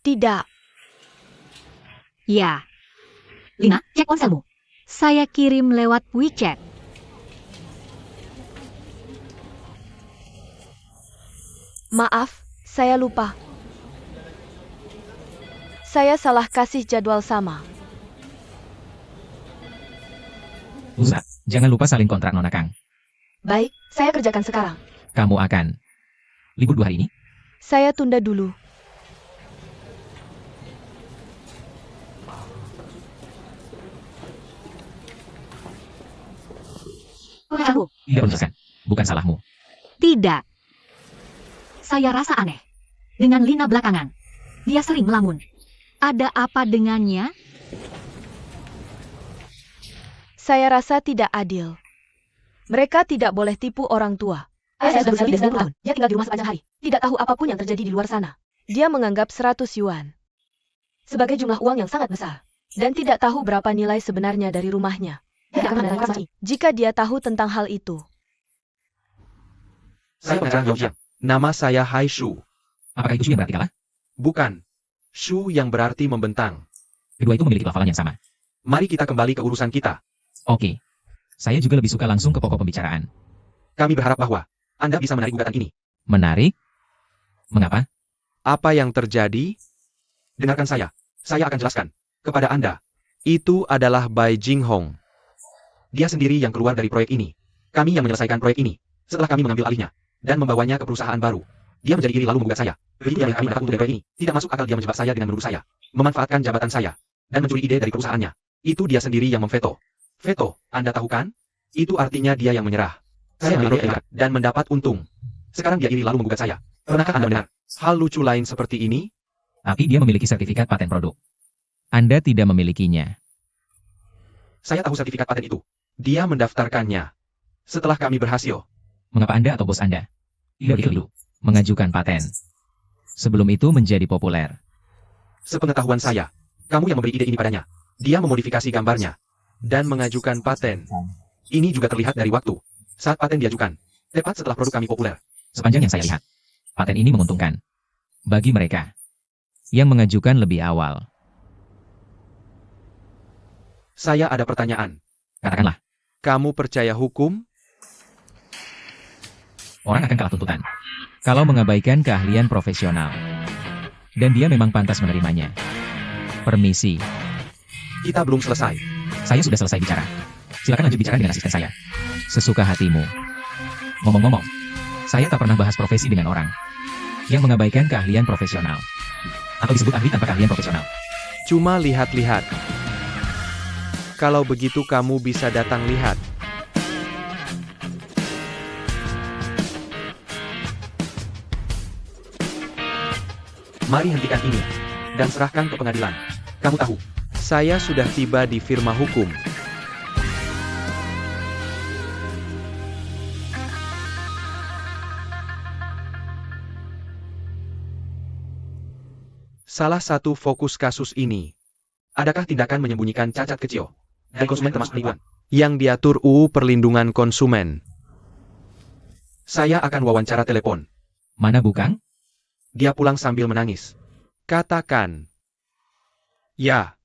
Tidak. Ya. Lina, cek ponselmu. Saya kirim lewat WeChat. Maaf, saya lupa. Saya salah kasih jadwal sama. Ustaz, jangan lupa salin kontrak Nona Kang. Baik, saya kerjakan sekarang. Kamu akan libur 2 hari ini? Saya tunda dulu. Tunggu. Tidak perlu jelaskan. Bukan salahmu. Tidak. Saya rasa aneh. Dengan Lina belakangan. Dia sering melamun. Ada apa dengannya? Saya rasa tidak adil. Mereka tidak boleh tipu orang tua. Ayah saya sudah berusia 90 tahun. Dia tinggal di rumah sepanjang hari. Tidak tahu apapun yang terjadi di luar sana. Dia menganggap 100 yuan sebagai jumlah uang yang sangat besar. Dan tidak tahu berapa nilai sebenarnya dari rumahnya. Dia akan mendatangkan semua ini jika dia tahu tentang hal itu. Saya pengacara Yao Jiang. Nama saya Hai Shu. Apakah itu Shu yang berarti kalah? Bukan. Shu yang berarti membentang. Kedua itu memiliki pelafalan yang sama. Mari kita kembali ke urusan kita. Oke. Saya juga lebih suka langsung ke pokok pembicaraan. Kami berharap bahwa Anda bisa menarik gugatan ini. Menarik? Mengapa? Apa yang terjadi? Dengarkan saya. Saya akan jelaskan kepada Anda. Itu adalah Bai Jinghong. Dia sendiri yang keluar dari proyek ini. Kami yang menyelesaikan proyek ini. Setelah kami mengambil alihnya dan membawanya ke perusahaan baru. Dia menjadi iri lalu menggugat saya. Begitu yang kami dapat untuk dari proyek ini. Tidak masuk akal dia menjebak saya dengan menuduh saya memanfaatkan jabatan saya dan mencuri ide dari perusahaannya. Itu dia sendiri yang memveto. Veto, Anda tahu kan? Itu artinya dia yang menyerah. Saya mengambil dan mendapat untung. Sekarang dia iri lalu menggugat saya. Pernahkah Anda mendengar hal lucu lain seperti ini? Tapi dia memiliki sertifikat paten produk. Anda tidak memilikinya. Saya tahu sertifikat paten itu. Dia mendaftarkannya. Setelah kami berhasil. Mengapa Anda atau bos Anda tidak dulu mengajukan paten sebelum itu menjadi populer? Sepengetahuan saya, kamu yang memberi ide ini padanya. Dia memodifikasi gambarnya dan mengajukan paten. Ini juga terlihat dari waktu saat paten diajukan, tepat setelah produk kami populer. Sepanjang yang saya lihat, paten ini menguntungkan. bagi mereka yang mengajukan lebih awal. Saya ada pertanyaan. Katakanlah, Kamu percaya hukum? orang akan kalah tuntutan kalau mengabaikan keahlian profesional. Dan dia memang pantas menerimanya. Permisi, Kita belum selesai. saya sudah selesai bicara. Silakan lanjut bicara dengan asisten saya. Sesuka hatimu. Ngomong-ngomong, saya tak pernah bahas profesi dengan orang yang mengabaikan keahlian profesional. Atau disebut ahli tanpa keahlian profesional. Cuma lihat-lihat. Kalau begitu kamu bisa datang lihat. Mari hentikan ini dan serahkan ke pengadilan. Kamu tahu, saya sudah tiba di firma hukum. Salah satu fokus kasus ini, adakah tindakan menyembunyikan cacat kecil dari konsumen termasuk penipuan yang diatur UU Perlindungan Konsumen? Saya akan wawancara telepon. Mana bukan? Dia pulang sambil menangis. Katakan. Ya,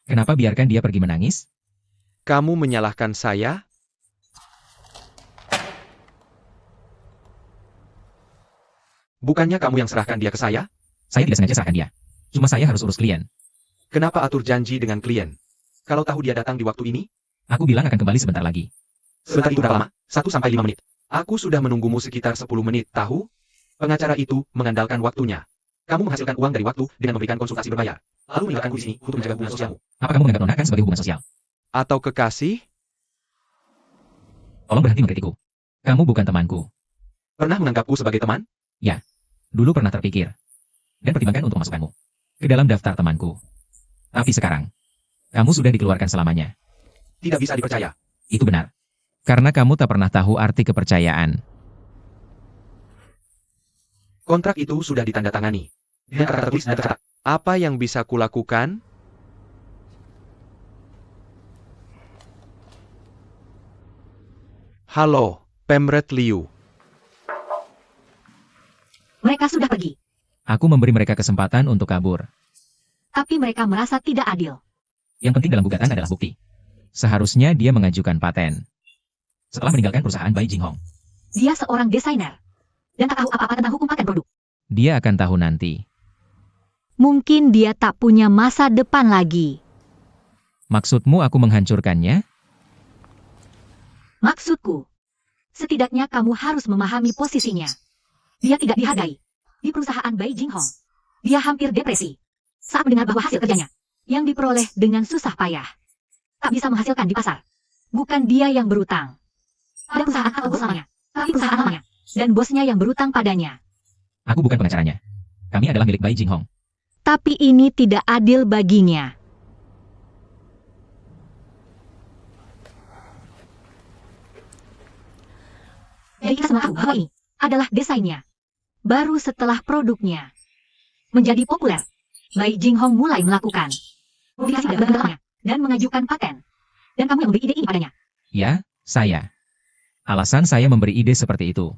Kenapa biarkan dia pergi menangis? kamu menyalahkan saya? Bukannya kamu yang serahkan dia ke saya? Saya tidak sengaja serahkan dia. Cuma saya harus urus klien. Kenapa atur janji dengan klien? Kalau tahu dia datang di waktu ini? Aku bilang akan kembali sebentar lagi. Sebentar itu berapa lama? 1-5 menit. Aku sudah menunggumu sekitar 10 menit, tahu? Pengacara itu mengandalkan waktunya. Kamu menghasilkan uang dari waktu dengan memberikan konsultasi berbayar. Lalu meninggalkanku di sini untuk menjaga hubungan sosialmu. Apa kamu menganggap Nona kan sebagai hubungan sosial? Atau kekasih? Tolong berhenti mengkritikku. Kamu bukan temanku. Pernah menganggapku sebagai teman? Dulu pernah terpikir. Dan pertimbangkan untuk masukkanmu ke dalam daftar temanku. Tapi sekarang, kamu sudah dikeluarkan selamanya. Tidak bisa dipercaya. Itu benar. Karena kamu tak pernah tahu arti kepercayaan. Kontrak itu sudah ditandatangani. Dengan kata tertulis dan tercatat. Apa yang bisa kulakukan? Halo, Pemret Liu. Mereka sudah pergi, Aku memberi mereka kesempatan untuk kabur. tapi mereka merasa tidak adil. Yang penting dalam gugatan adalah bukti. Seharusnya dia mengajukan paten. Setelah meninggalkan perusahaan Bai Jinghong, Dia seorang desainer dan tak tahu apa-apa tentang hukum paten produk. dia akan tahu nanti. Mungkin dia tak punya masa depan lagi. Maksudmu aku menghancurkannya? Maksudku, setidaknya kamu harus memahami posisinya. Dia tidak dihargai. Di perusahaan Bai Jinghong, dia hampir depresi saat mendengar bahwa hasil kerjanya yang diperoleh dengan susah payah tak bisa menghasilkan di pasar. Bukan dia yang berutang. Ada perusahaan atau bos lamanya, tapi perusahaan lamanya dan bosnya yang berutang padanya. Aku bukan pengacaranya. Kami adalah milik Bai Jinghong. Tapi ini tidak adil baginya. Jadi kita semua tahu bahwa ini adalah desainnya. Baru setelah produknya menjadi populer, Bai Jinghong mulai melakukan publikasi dan bergeraknya dan mengajukan paten. Dan kamu yang memberi ide ini padanya. Ya, saya. Alasan saya memberi ide seperti itu.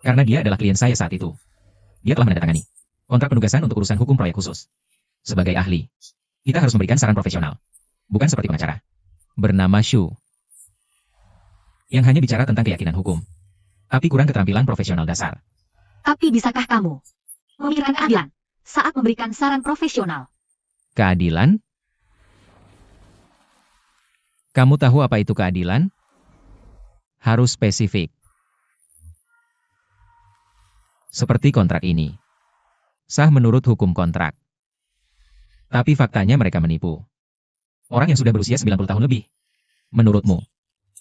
Karena dia adalah klien saya saat itu. Dia telah menandatangani kontrak penugasan untuk urusan hukum proyek khusus. Sebagai ahli, kita harus memberikan saran profesional. Bukan seperti pengacara. Bernama Shu. Yang hanya bicara tentang keyakinan hukum. Tapi kurang keterampilan profesional dasar. Tapi bisakah kamu memikirkan keadilan saat memberikan saran profesional? Keadilan? Kamu tahu apa itu keadilan? Harus spesifik. Seperti kontrak ini. Sah menurut hukum kontrak. Tapi faktanya mereka menipu. Orang yang sudah berusia 90 tahun lebih. Menurutmu,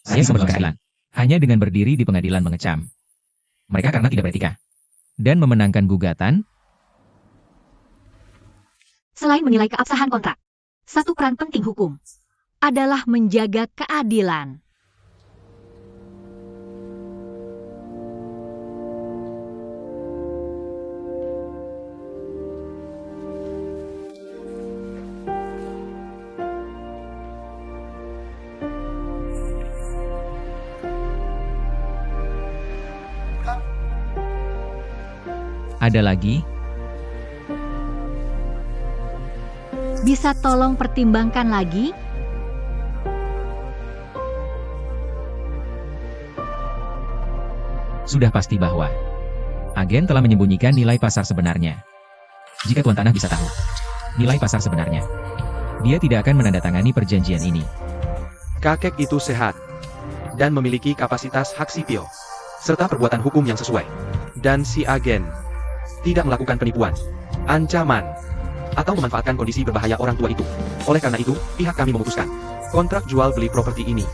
saya bisa berbuat keadilan hanya dengan berdiri di pengadilan mengecam mereka karena tidak beretika dan memenangkan gugatan. Selain menilai keabsahan kontrak, satu peran penting hukum adalah menjaga keadilan. Ada lagi? Bisa tolong pertimbangkan lagi? Sudah pasti bahwa agen telah menyembunyikan nilai pasar sebenarnya. Jika Tuan Tanah bisa tahu nilai pasar sebenarnya, dia tidak akan menandatangani perjanjian ini. Kakek itu sehat dan memiliki kapasitas hak sipil serta perbuatan hukum yang sesuai. Dan si agen tidak melakukan penipuan, ancaman, atau memanfaatkan kondisi berbahaya orang tua itu. Oleh karena itu, pihak kami memutuskan kontrak jual beli properti ini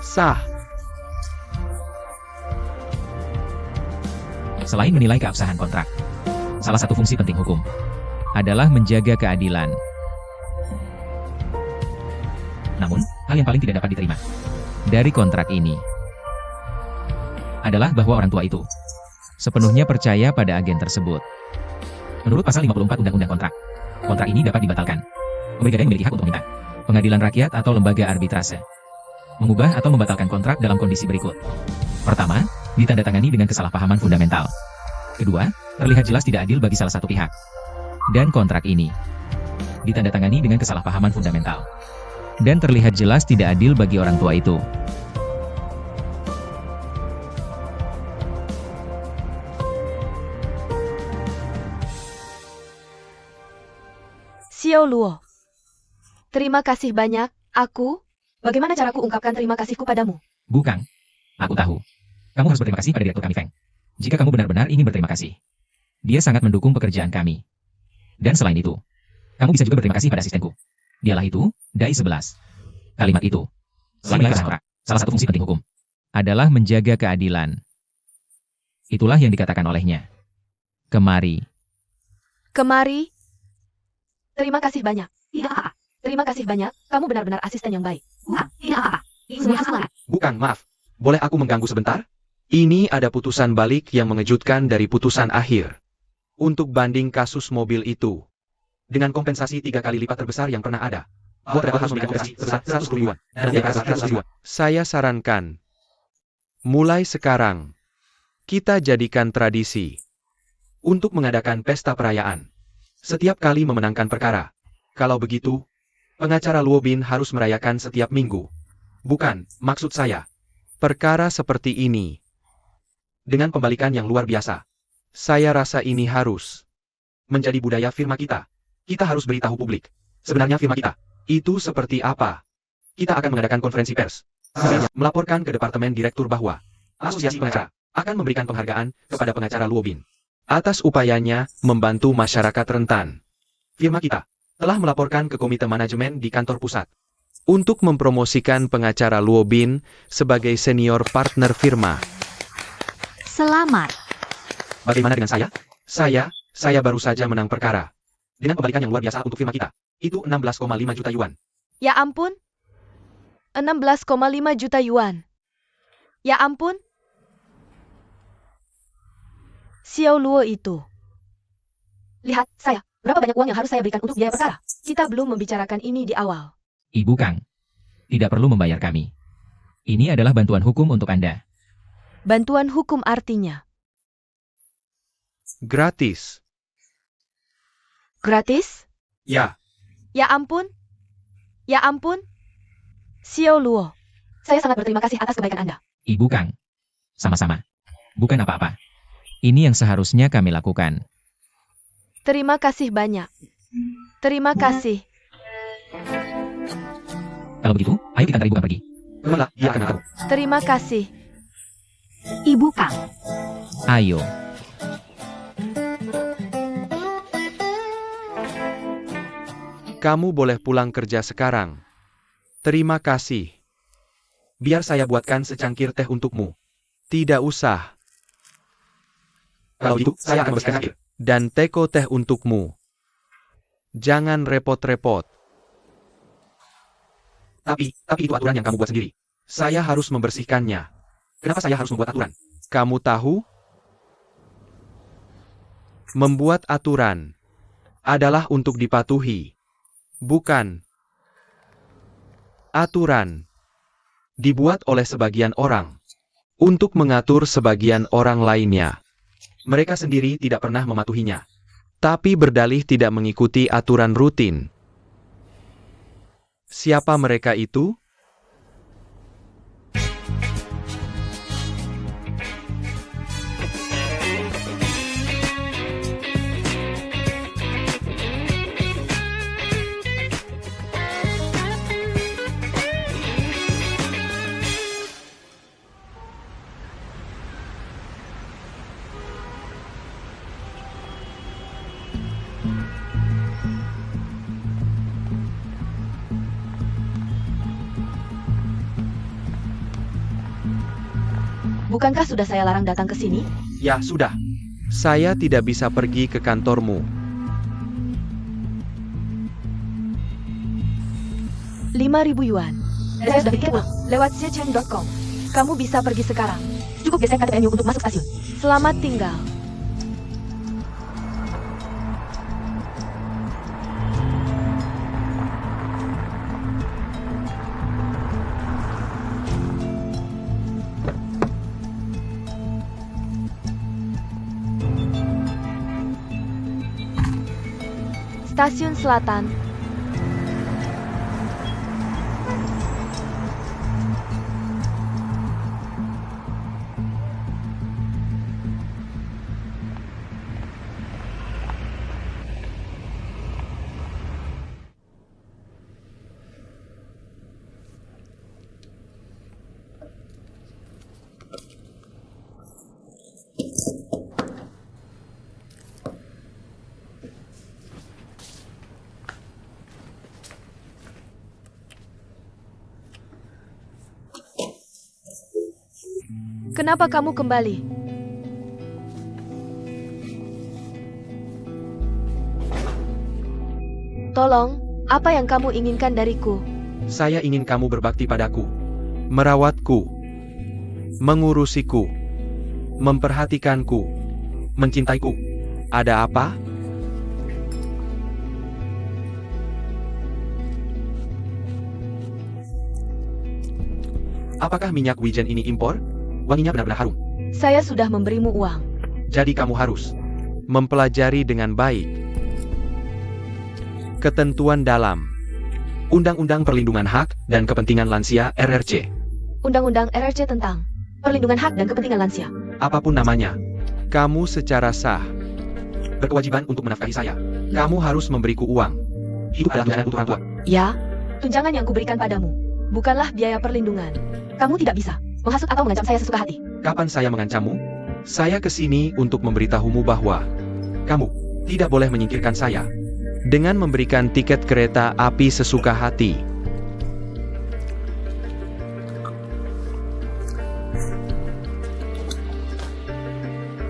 sah. Selain menilai keabsahan kontrak, salah satu fungsi penting hukum adalah menjaga keadilan. Namun, hal yang paling tidak dapat diterima dari kontrak ini adalah bahwa orang tua itu sepenuhnya percaya pada agen tersebut. Menurut pasal 54 Undang-Undang kontrak ini dapat dibatalkan. Pemberi gadai memiliki hak untuk meminta pengadilan rakyat atau lembaga arbitrase mengubah atau membatalkan kontrak dalam kondisi berikut. Pertama, ditandatangani dengan kesalahpahaman fundamental. Kedua, terlihat jelas tidak adil bagi salah satu pihak. Dan kontrak ini ditandatangani dengan kesalahpahaman fundamental. Dan terlihat jelas tidak adil bagi orang tua itu. Xiao Luo. Terima kasih banyak, bagaimana caraku ungkapkan terima kasihku padamu? Bukan. Aku tahu. Kamu harus berterima kasih pada direktur kami Feng. Jika kamu benar-benar ingin berterima kasih. Dia sangat mendukung pekerjaan kami. Dan selain itu, kamu bisa juga berterima kasih pada asistenku. Dialah itu, Dai 11. Kalimat itu, selain menilai kontrak, salah satu fungsi penting hukum adalah menjaga keadilan. Itulah yang dikatakan olehnya. Kemari. Kemari. Terima kasih banyak. Tidak apa-apa. Terima kasih banyak, kamu benar-benar asisten yang baik. Bukan, tidak apa-apa. Ini sudah salah. Bukan, maaf. Boleh aku mengganggu sebentar? Ini ada putusan balik yang mengejutkan dari putusan akhir. Untuk banding kasus mobil itu. Dengan kompensasi 3 kali lipat terbesar yang pernah ada. Buat Rebel harus memberikan kompensasi sebesar 110 yuan. Dan dia kasih 100 yuan. Saya sarankan. Mulai sekarang. Kita jadikan tradisi. Untuk mengadakan pesta perayaan. Setiap kali memenangkan perkara. Kalau begitu, pengacara Luo Bin harus merayakan setiap minggu. Bukan, maksud saya. Perkara seperti ini. Dengan pembalikan yang luar biasa. Saya rasa ini harus menjadi budaya firma kita. Kita harus beritahu publik. Sebenarnya firma kita itu seperti apa? Kita akan mengadakan konferensi pers. Sebenarnya, melaporkan ke Departemen Direktur bahwa Asosiasi Pengacara akan memberikan penghargaan kepada pengacara Luo Bin atas upayanya membantu masyarakat rentan. Firma kita telah melaporkan ke Komite Manajemen di kantor pusat untuk mempromosikan pengacara Luo Bin sebagai senior partner firma. Selamat. Bagaimana dengan saya? Saya baru saja menang perkara. Dengan pembalikan yang luar biasa untuk firma kita. Itu 16,5 juta yuan. Ya ampun. 16,5 juta yuan. Ya ampun. Xiao Luo itu. Lihat, saya. Berapa banyak uang yang harus saya berikan untuk biaya perkara? Kita belum membicarakan ini di awal. Ibu Kang, tidak perlu membayar kami. Ini adalah bantuan hukum untuk Anda. Bantuan hukum artinya Gratis. gratis? Ya. Ya ampun. Ya ampun. Xiao Luo. Saya sangat berterima kasih atas kebaikan Anda. Ibu Kang, sama-sama. Bukan apa-apa. Ini yang seharusnya kami lakukan. Terima kasih banyak. Terima kasih. Kalau begitu, ayo kita antar Ibu Kang pergi. Kemana dia akan tahu? Terima kasih. Ibu Kang. Ayo. Kamu boleh pulang kerja sekarang. Terima kasih. Biar saya buatkan secangkir teh untukmu. Tidak usah. Kalau gitu, saya akan bersihkan air. Dan teko teh untukmu. Jangan repot-repot. Tapi itu aturan yang kamu buat sendiri. Saya harus membersihkannya. Kenapa saya harus membuat aturan? Kamu tahu? Membuat aturan adalah untuk dipatuhi. Bukan. Aturan dibuat oleh sebagian orang untuk mengatur sebagian orang lainnya. Mereka sendiri tidak pernah mematuhinya. Tapi berdalih tidak mengikuti aturan rutin. Siapa mereka itu? Bukankah sudah saya larang datang ke sini? Ya, sudah. Saya tidak bisa pergi ke kantormu. 5.000 yuan. Saya sudah pikir ulang. Lewat Zecheng.com. Kamu bisa pergi sekarang. Cukup gesek KTP-mu untuk masuk stasiun. Selamat tinggal. Stasiun Selatan. Kenapa kamu kembali? Tolong, apa yang kamu inginkan dariku? Saya ingin kamu berbakti padaku. Merawatku. Mengurusiku. Memperhatikanku. Mencintaiku. Ada apa? Apakah minyak wijen ini impor? Wanginya benar-benar harum. Saya sudah memberimu uang. Jadi kamu harus mempelajari dengan baik ketentuan dalam Undang-Undang Perlindungan Hak dan Kepentingan Lansia RRC. Undang-Undang RRC tentang Perlindungan Hak dan Kepentingan Lansia. Apapun namanya, kamu secara sah berkewajiban untuk menafkahi saya. Kamu harus memberiku uang. Hidup adalah tunjangan untuk orang tua. Ya, tunjangan yang kuberikan padamu bukanlah biaya perlindungan. Kamu tidak bisa menghasut atau mengancam saya sesuka hati. Kapan saya mengancammu? Saya kesini untuk memberitahumu bahwa kamu tidak boleh menyingkirkan saya dengan memberikan tiket kereta api sesuka hati.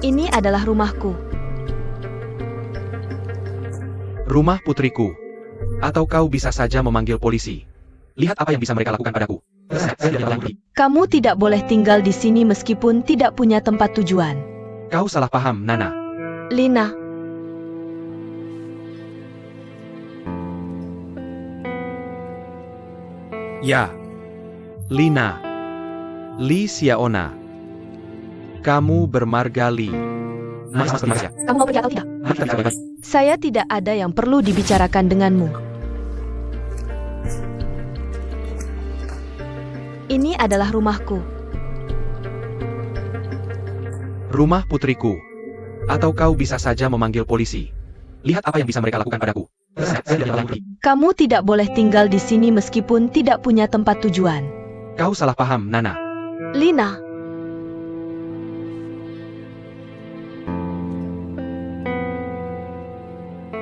Ini adalah rumahku. Rumah putriku. Atau kau bisa saja memanggil polisi. Lihat apa yang bisa mereka lakukan padaku. Kamu tidak boleh tinggal di sini meskipun tidak punya tempat tujuan. Kau salah paham, Nana. Lina. Ya. Lina. Li Xiaona. Kamu bermarga Li. Mas ya. Kamu mau pergi atau tidak? Saya tidak ada yang perlu dibicarakan denganmu. Ini adalah rumahku. Rumah putriku. Atau kau bisa saja memanggil polisi. Lihat apa yang bisa mereka lakukan padaku. Kamu tidak boleh tinggal di sini meskipun tidak punya tempat tujuan. Kau salah paham, Nana. Lina.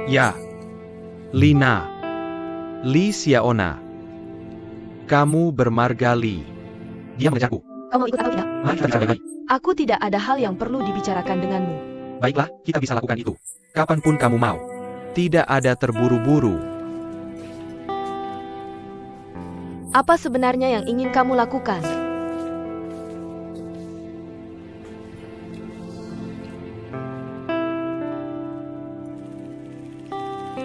Ya. Lina. Li Xiaona. Kamu bermarga Li. Dia mengejarku. Kamu ikut atau tidak? Mari kita bicara baik-baik. Aku tidak ada hal yang perlu dibicarakan denganmu. Baiklah, kita bisa lakukan itu. Kapanpun kamu mau. Tidak ada terburu-buru. Apa sebenarnya yang ingin kamu lakukan?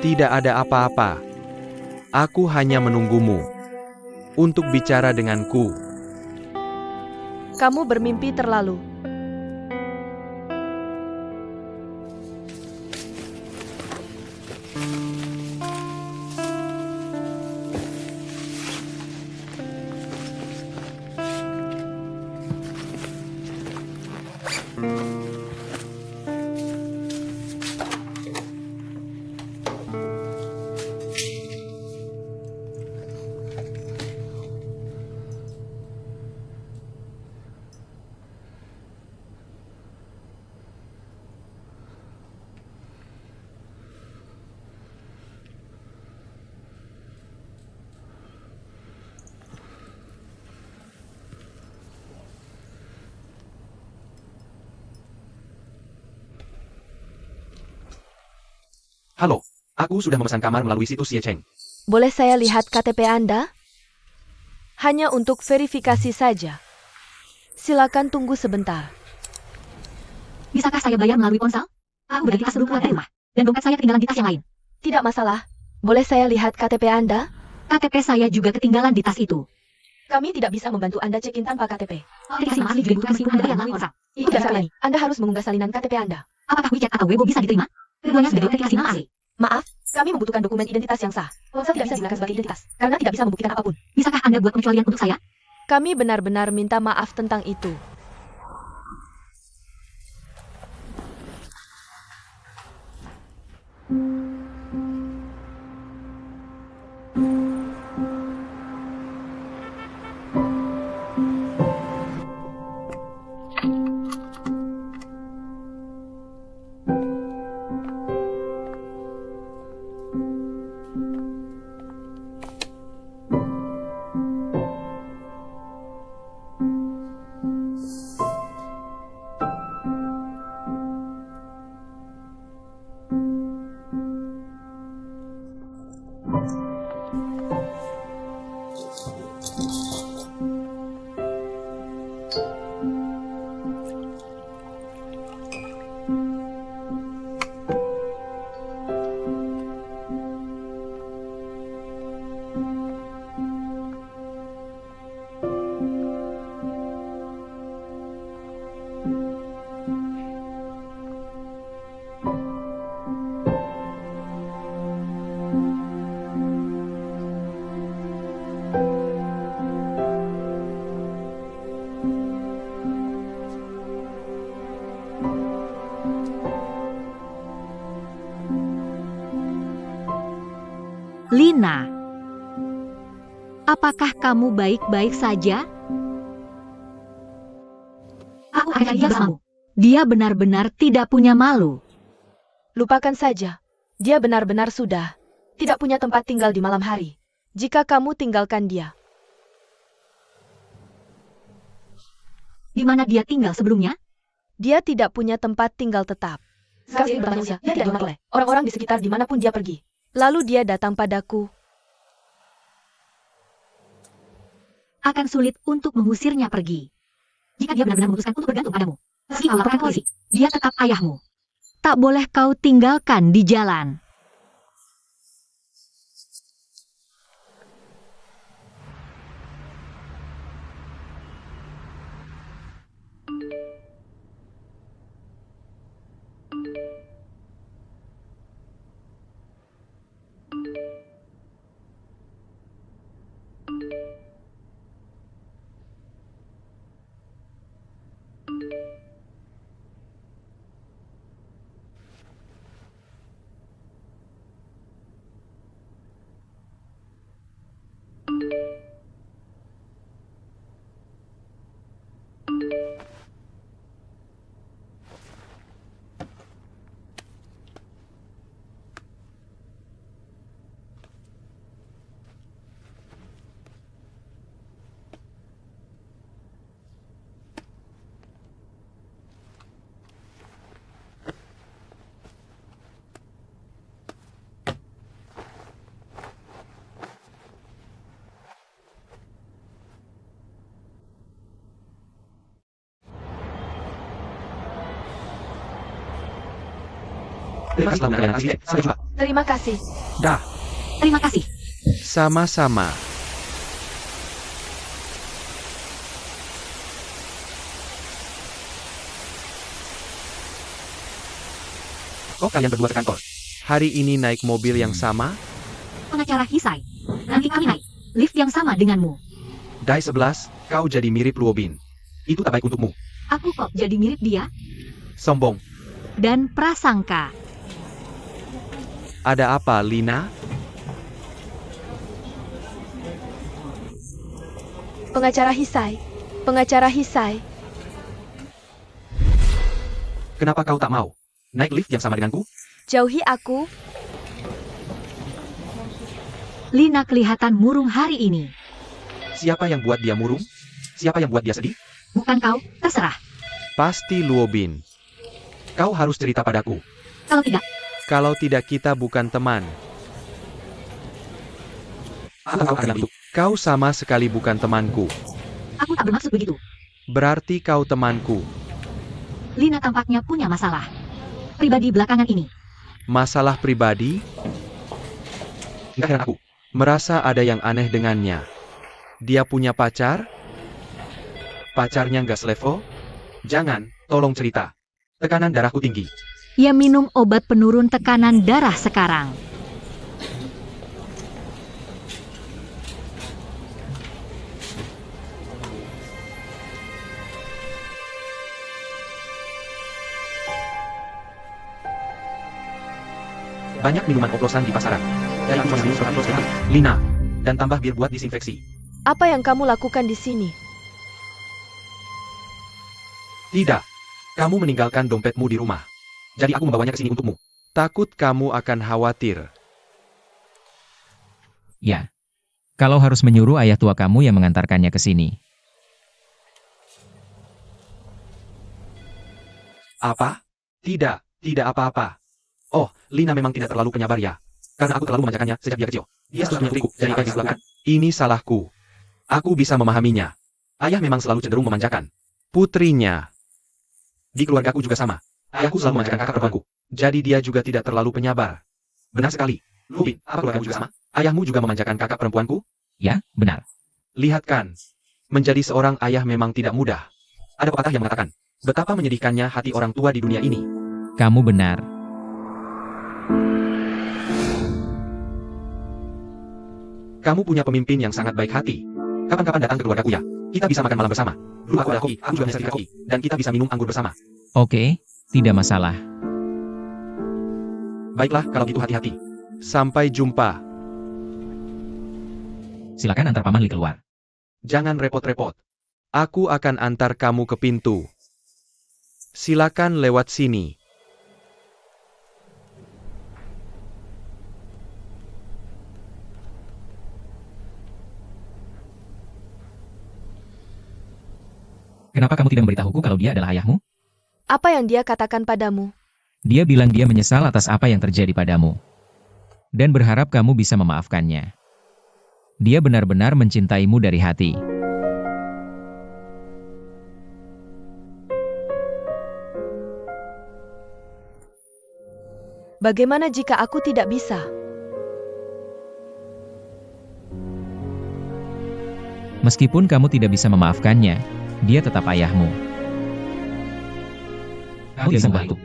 Tidak ada apa-apa. Aku hanya menunggumu untuk bicara denganku. Kamu bermimpi terlalu. Aku sudah memesan kamar melalui situs Yecheng. Boleh saya lihat KTP Anda? Hanya untuk verifikasi saja. Silakan tunggu sebentar. Bisakah saya bayar melalui ponsel? Aku berganti tas sebelum keluar dari rumah. Dan dompet saya ketinggalan di tas yang lain. Tidak masalah. Boleh saya lihat KTP Anda? KTP saya juga ketinggalan di tas itu. Kami tidak bisa membantu Anda check-in tanpa KTP. Aplikasi maaf juga dibutuhkan meskipun Anda bayar melalui ponsel. Itu dasar ini. Anda harus mengunggah salinan KTP Anda. Apakah WeChat atau Weibo bisa diterima? Keduanya sudah diautentikasi nama asli. Maaf, kami membutuhkan dokumen identitas yang sah. Ponsel tidak bisa digunakan sebagai identitas, karena tidak bisa membuktikan apapun. Bisakah Anda buat pengecualian untuk saya? Kami benar-benar minta maaf tentang itu. Lina, apakah kamu baik-baik saja? Aku akan cari dia bersamamu. Dia benar-benar tidak punya malu. Lupakan saja. Dia benar-benar sudah tidak punya tempat tinggal di malam hari. Jika kamu tinggalkan dia, Di mana dia tinggal sebelumnya? dia tidak punya tempat tinggal tetap. Sekali manusia, dia tidak dikenal oleh orang-orang di sekitar dimanapun dia pergi. Lalu dia datang padaku. Akan sulit untuk mengusirnya pergi. Jika dia benar-benar memutuskan untuk bergantung padamu. Meski kau laporkan polisi, dia tetap ayahmu. Tak boleh kau tinggalkan di jalan. Terima kasih telah mengenalkan asli. Sampai jumpa. Terima kasih. Dah. Terima kasih. Sama-sama. Kok kalian berdua ke kantor? Hari ini naik mobil yang sama? Pengacara Hisai. Nanti kami naik. Lift yang sama denganmu. Dai 11, kau jadi mirip Luobin. Itu tak baik untukmu. Aku kok jadi mirip dia? Sombong. Dan prasangka. Ada apa, Lina? Pengacara Hisai. Pengacara Hisai. Kenapa kau tak mau naik lift yang sama denganku? Jauhi aku. Lina kelihatan murung hari ini. Siapa yang buat dia murung? Siapa yang buat dia sedih? Bukan kau, terserah. Pasti Luobin. Kau harus cerita padaku. Kalau tidak, Kalau tidak kita bukan teman. Aku tahu adalah itu. Kau sama sekali bukan temanku. Aku tak bermaksud begitu. Berarti kau temanku. Lina tampaknya punya masalah pribadi belakangan ini. Masalah pribadi? Nggak heran aku. Merasa ada yang aneh dengannya. Dia punya pacar? Pacarnya nggak selevo? Jangan, tolong cerita. Tekanan darahku tinggi. Ia minum obat penurun tekanan darah sekarang. Banyak minuman oplosan di pasaran. Dari cuma 100 sekali. Lina. Dan tambah bir buat disinfeksi. Apa yang kamu lakukan di sini? Tidak. Kamu meninggalkan dompetmu di rumah. Jadi aku membawanya ke sini untukmu. Takut kamu akan khawatir. Ya. Kalau harus menyuruh ayah tua kamu yang mengantarkannya ke sini. Apa? Tidak apa-apa. Oh, Lina memang tidak terlalu penyabar ya. Karena aku terlalu memanjakannya sejak dia kecil. Dia sudah menyakitiku, jadi kau yang Ini salahku. Aku bisa memahaminya. Ayah memang selalu cenderung memanjakan putrinya. Di keluargaku juga sama. Ayahku selalu memanjakan kakak perempuanku. Jadi dia juga tidak terlalu penyabar. Benar sekali. Lupin, apa keluargamu juga sama? Ayahmu juga memanjakan kakak perempuanku? Ya, benar. Lihat kan. Menjadi seorang ayah memang tidak mudah. Ada pepatah yang mengatakan, betapa menyedihkannya hati orang tua di dunia ini. Kamu benar. Kamu punya pemimpin yang sangat baik hati. Kapan-kapan datang ke keluargaku ya. Kita bisa makan malam bersama. Dulu aku ada kopi, aku juga menyetrika kopi. Dan kita bisa minum anggur bersama. Oke, tidak masalah. Baiklah, kalau gitu hati-hati. Sampai jumpa. Silakan antar Paman Li keluar. Jangan repot-repot. Aku akan antar kamu ke pintu. Silakan lewat sini. Kenapa kamu tidak memberitahuku kalau dia adalah ayahmu? Apa yang dia katakan padamu? Dia bilang dia menyesal atas apa yang terjadi padamu. Dan berharap kamu bisa memaafkannya. Dia benar-benar mencintaimu dari hati. Bagaimana jika aku tidak bisa? Meskipun kamu tidak bisa memaafkannya, dia tetap ayahmu. Kamu bisa membantu.